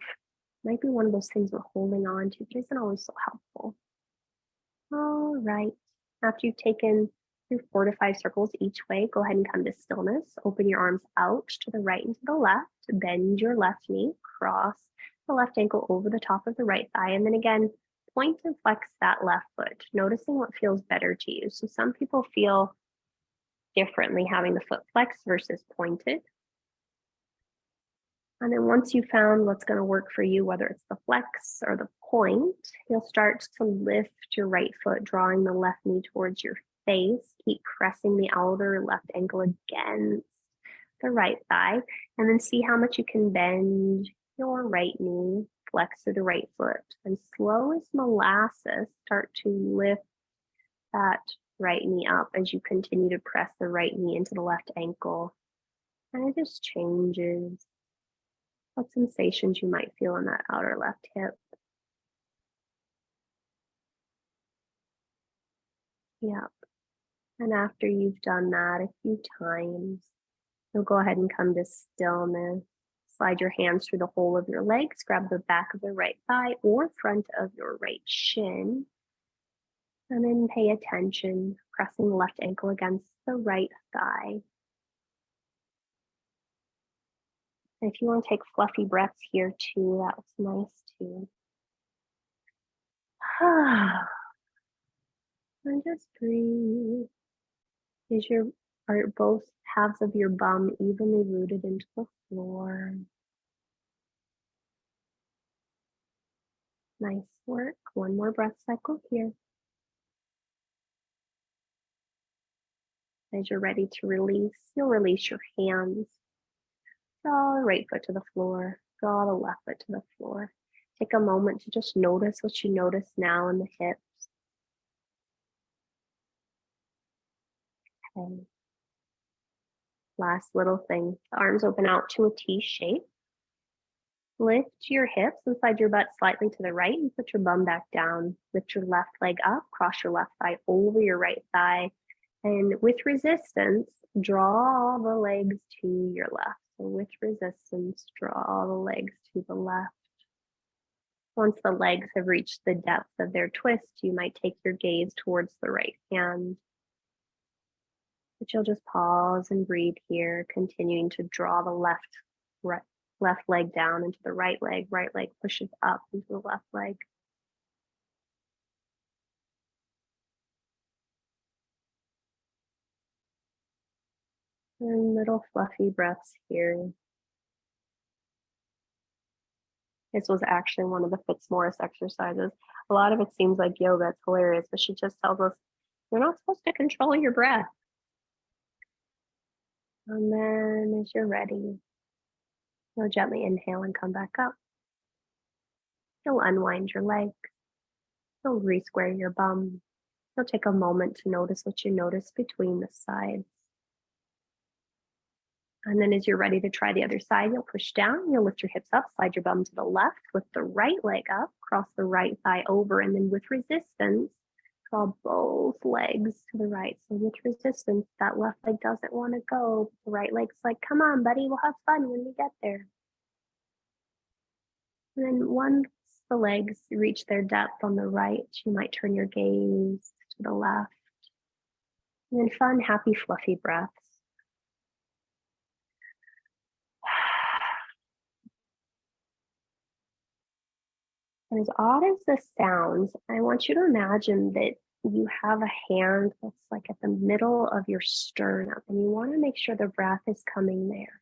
Might be one of those things we're holding on to, but isn't always so helpful. All right. After you've taken through 4 to 5 circles each way, go ahead and come to stillness. Open your arms out to the right and to the left. Bend your left knee, cross the left ankle over the top of the right thigh, and then again, point and flex that left foot, noticing what feels better to you. So some people feel differently having the foot flexed versus pointed. And then once you found what's going to work for you, whether it's the flex or the point, you'll start to lift your right foot, drawing the left knee towards your face. Keep pressing the outer left ankle against the right thigh, and then see how much you can bend your right knee, flex through the right foot, and slow as molasses, start to lift that right knee up as you continue to press the right knee into the left ankle. And it just changes what sensations you might feel in that outer left hip. Yep. And after you've done that a few times, you'll go ahead and come to stillness. Slide your hands through the hole of your legs, grab the back of the right thigh or front of your right shin. And then pay attention, pressing the left ankle against the right thigh. And if you want to take fluffy breaths here too, that's nice too. And just breathe. Are both halves of your bum evenly rooted into the floor? Nice work. One more breath cycle here. As you're ready to release, you'll release your hands. Draw the right foot to the floor. Draw the left foot to the floor. Take a moment to just notice what you notice now in the hips. Okay. Last little thing. The arms open out to a T shape. Lift your hips and slide your butt slightly to the right and put your bum back down. Lift your left leg up, cross your left thigh over your right thigh. And with resistance, draw the legs to your left. So with resistance, draw the legs to the left. Once the legs have reached the depth of their twist, you might take your gaze towards the right hand. But you'll just pause and breathe here, continuing to draw the left leg down into the right leg pushes up into the left leg. And little fluffy breaths here. This was actually one of the Fitzmaurice exercises. A lot of it seems like yoga, it's hilarious, but she just tells us, you're not supposed to control your breath. And then as you're ready, you'll gently inhale and come back up. You'll unwind your legs. You'll re-square your bum. You'll take a moment to notice what you notice between the sides. And then as you're ready to try the other side, you'll push down, you'll lift your hips up, slide your bum to the left, lift the right leg up, cross the right thigh over, and then with resistance, draw both legs to the right. So with resistance, that left leg doesn't want to go. The right leg's like, come on, buddy, we'll have fun when we get there. And then once the legs reach their depth on the right, you might turn your gaze to the left. And then fun, happy, fluffy breaths. And as odd as this sounds, I want you to imagine that you have a hand that's like at the middle of your sternum, and you want to make sure the breath is coming there.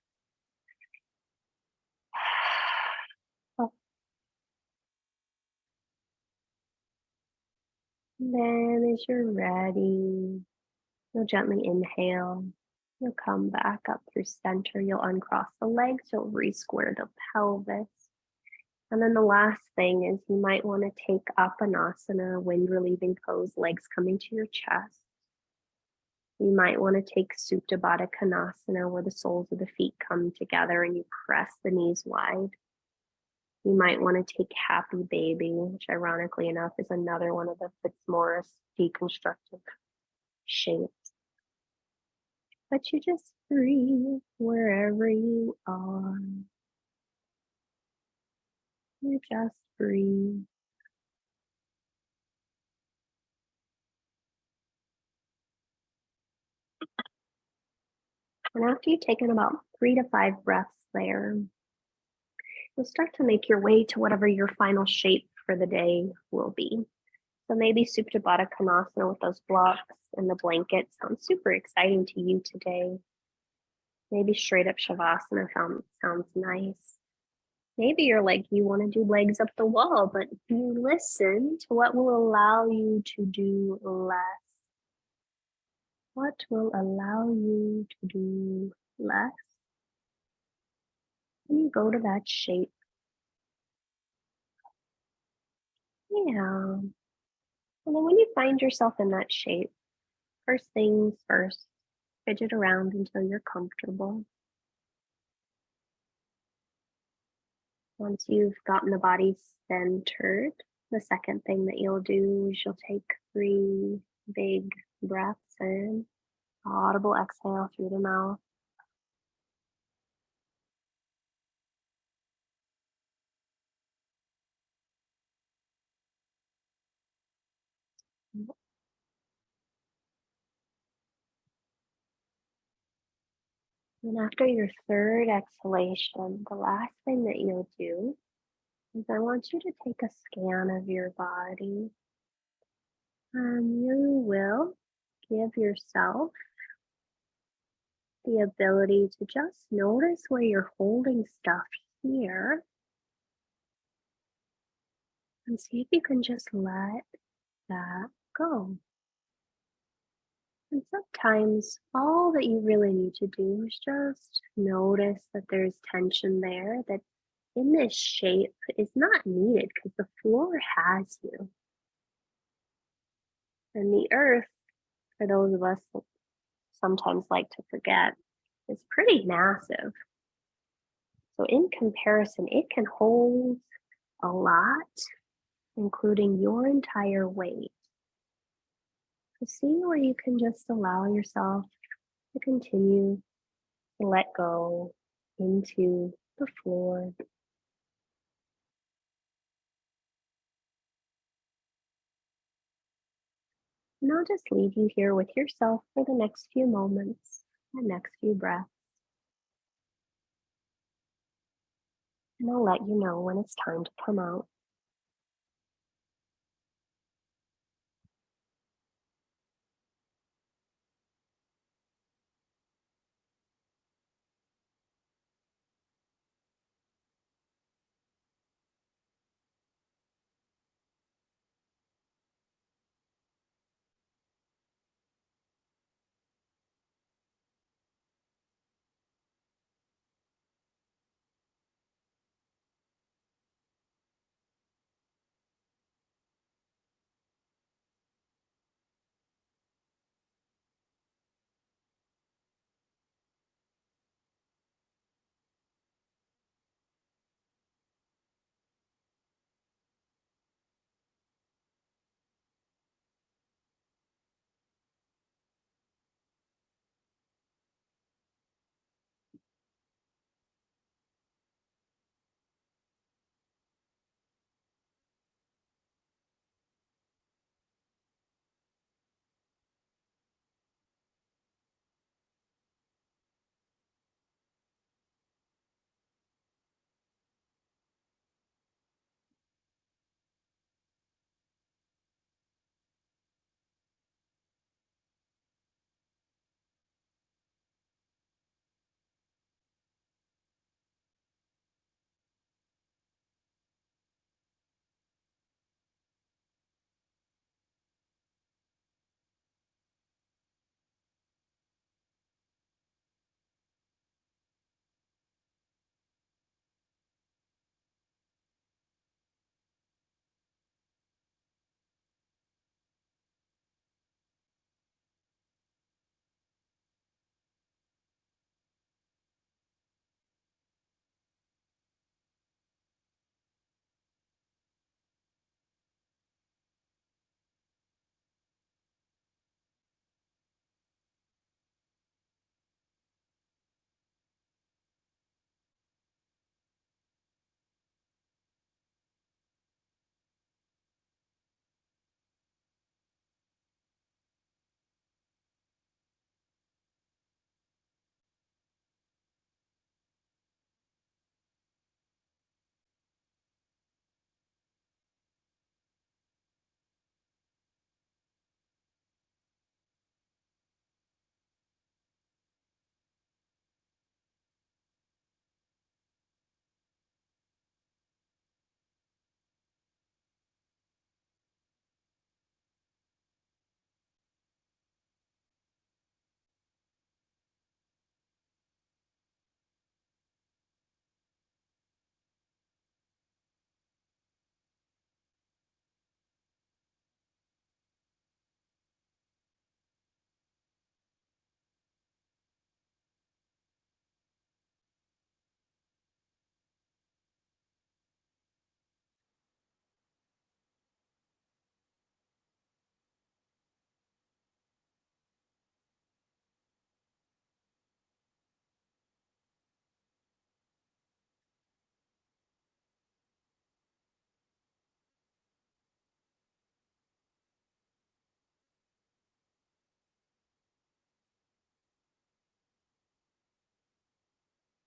And then as you're ready, you'll gently inhale. You'll come back up through center. You'll uncross the legs. You'll re-square the pelvis. And then the last thing is you might want to take up an asana, wind relieving pose, legs coming to your chest. You might want to take Supta Baddha Konasana, where the soles of the feet come together and you press the knees wide. You might want to take Happy Baby, which ironically enough is another one of the Fitzmaurice deconstructive shapes. But you just breathe wherever you are. You just breathe. And after you've taken about 3 to 5 breaths there, you'll start to make your way to whatever your final shape for the day will be. So maybe Supta Baddha Konasana with those blocks and the blanket sounds super exciting to you today. Maybe straight up Shavasana sounds nice. Maybe you're like, you want to do legs up the wall, but you listen to what will allow you to do less. What will allow you to do less? And you go to that shape. Yeah. And then when you find yourself in that shape, first things first, fidget around until you're comfortable. Once you've gotten the body centered, the second thing that you'll do is you'll take 3 big breaths in, audible exhale through the mouth. And after your third exhalation, the last thing that you'll do is I want you to take a scan of your body. You will give yourself the ability to just notice where you're holding stuff here and see if you can just let that go. And sometimes all that you really need to do is just notice that there's tension there, that in this shape is not needed because the floor has you. And the earth, for those of us that sometimes like to forget, is pretty massive. So in comparison, it can hold a lot, including your entire weight. So see where you can just allow yourself to continue to let go into the floor. And I'll just leave you here with yourself for the next few moments, the next few breaths. And I'll let you know when it's time to come out.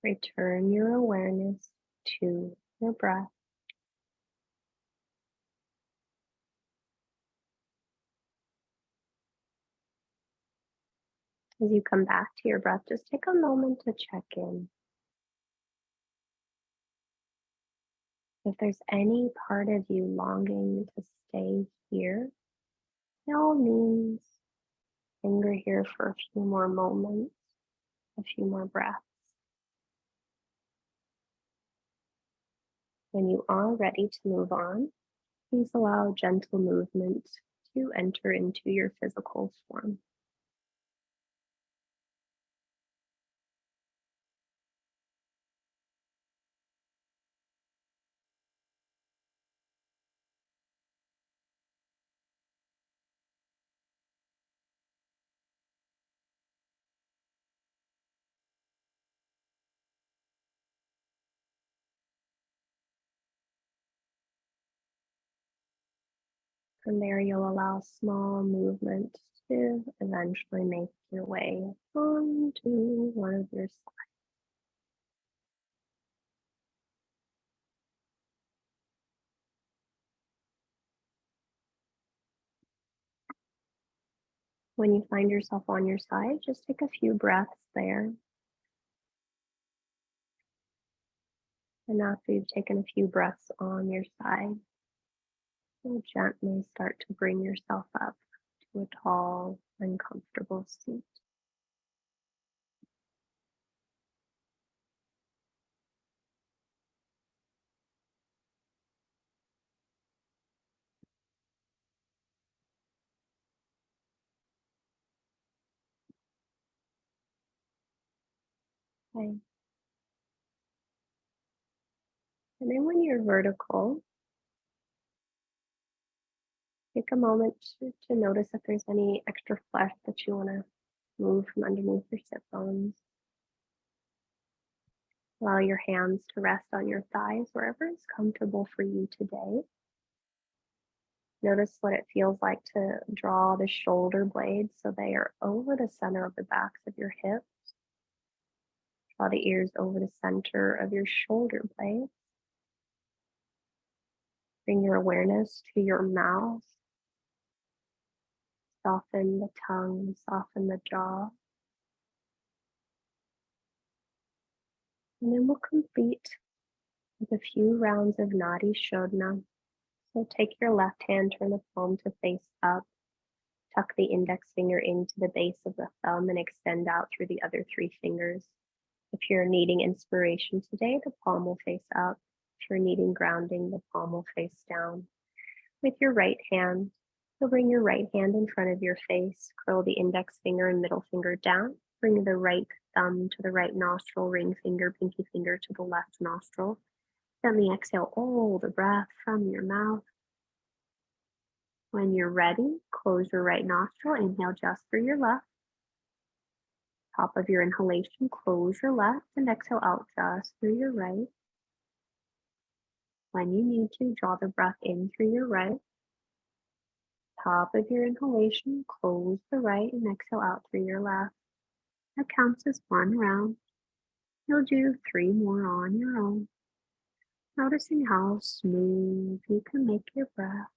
Return your awareness to your breath. As you come back to your breath, just take a moment to check in. If there's any part of you longing to stay here, by all means, linger here for a few more moments, a few more breaths. When you are ready to move on, please allow gentle movement to enter into your physical form. From there, you'll allow small movements to eventually make your way onto one of your sides. When you find yourself on your side, just take a few breaths there. And after you've taken a few breaths on your side, you'll gently start to bring yourself up to a tall and comfortable seat. Okay. And then when you're vertical, take a moment to notice if there's any extra flesh that you want to move from underneath your sit bones. Allow your hands to rest on your thighs, wherever is comfortable for you today. Notice what it feels like to draw the shoulder blades so they are over the center of the backs of your hips. Draw the ears over the center of your shoulder blades. Bring your awareness to your mouth. Soften the tongue, soften the jaw. And then we'll complete with a few rounds of Nadi Shodhana. So take your left hand, turn the palm to face up. Tuck the index finger into the base of the thumb and extend out through the other 3 fingers. If you're needing inspiration today, the palm will face up. If you're needing grounding, the palm will face down. With your right hand, you'll bring your right hand in front of your face, curl the index finger and middle finger down, bring the right thumb to the right nostril, ring finger, pinky finger to the left nostril. Gently exhale all the breath from your mouth. When you're ready, close your right nostril, inhale just through your left. Top of your inhalation, close your left and exhale out just through your right. When you need to, draw the breath in through your right. Top of your inhalation, close the right and exhale out through your left. That counts as 1 round. You'll do 3 more on your own. Noticing how smooth you can make your breath.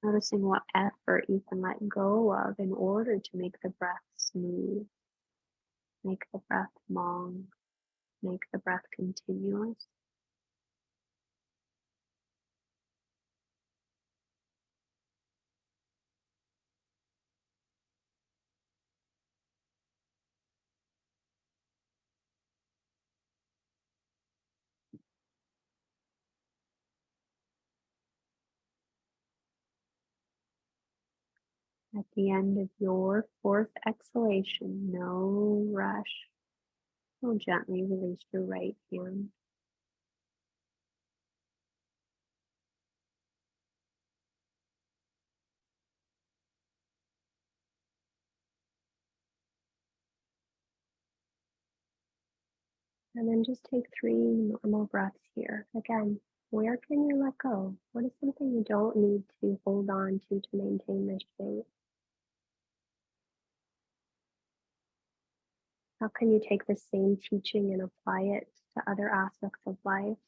Noticing what effort you can let go of in order to make the breath smooth. Make the breath long. Make the breath continuous. At the end of your 4th exhalation, no rush. You'll gently release your right hand. And then just take 3 normal breaths here. Again, where can you let go? What is something you don't need to hold on to maintain this shape? How can you take the same teaching and apply it to other aspects of life?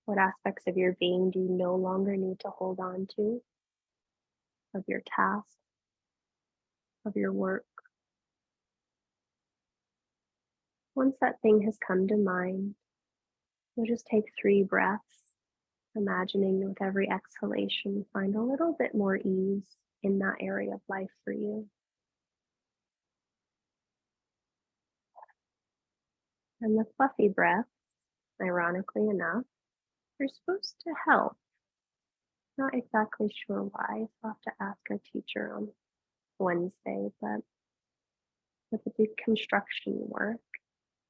What aspects of your being do you no longer need to hold on to? Of your task, of your work? Once that thing has come to mind, you'll just take 3 breaths, imagining with every exhalation, find a little bit more ease in that area of life for you. And the fluffy breaths, ironically enough, are supposed to help. Not exactly sure why, so I'll have to ask our teacher on Wednesday, but with the deconstruction work,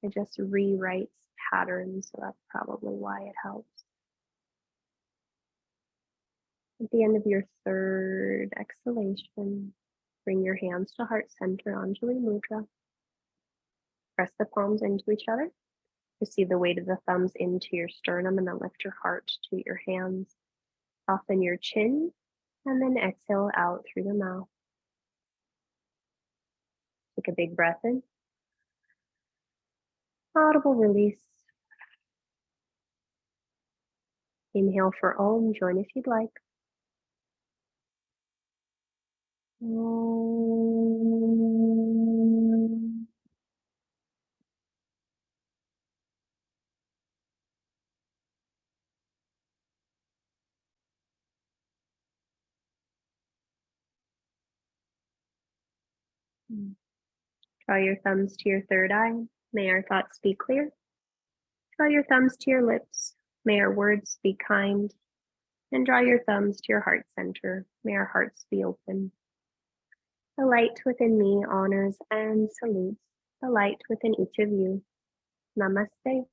it just rewrites patterns, so that's probably why it helps. At the end of your 3rd exhalation, bring your hands to heart center, Anjali Mudra. Press the palms into each other. Receive the weight of the thumbs into your sternum and then lift your heart to your hands. Soften your chin and then exhale out through the mouth. Take a big breath in. Audible release. Inhale for Om. Join if you'd like. Om. Draw your thumbs to your third eye. May our thoughts be clear. Draw your thumbs to your lips. May our words be kind. And draw your thumbs to your heart center. May our hearts be open. The light within me honors and salutes the light within each of you. Namaste.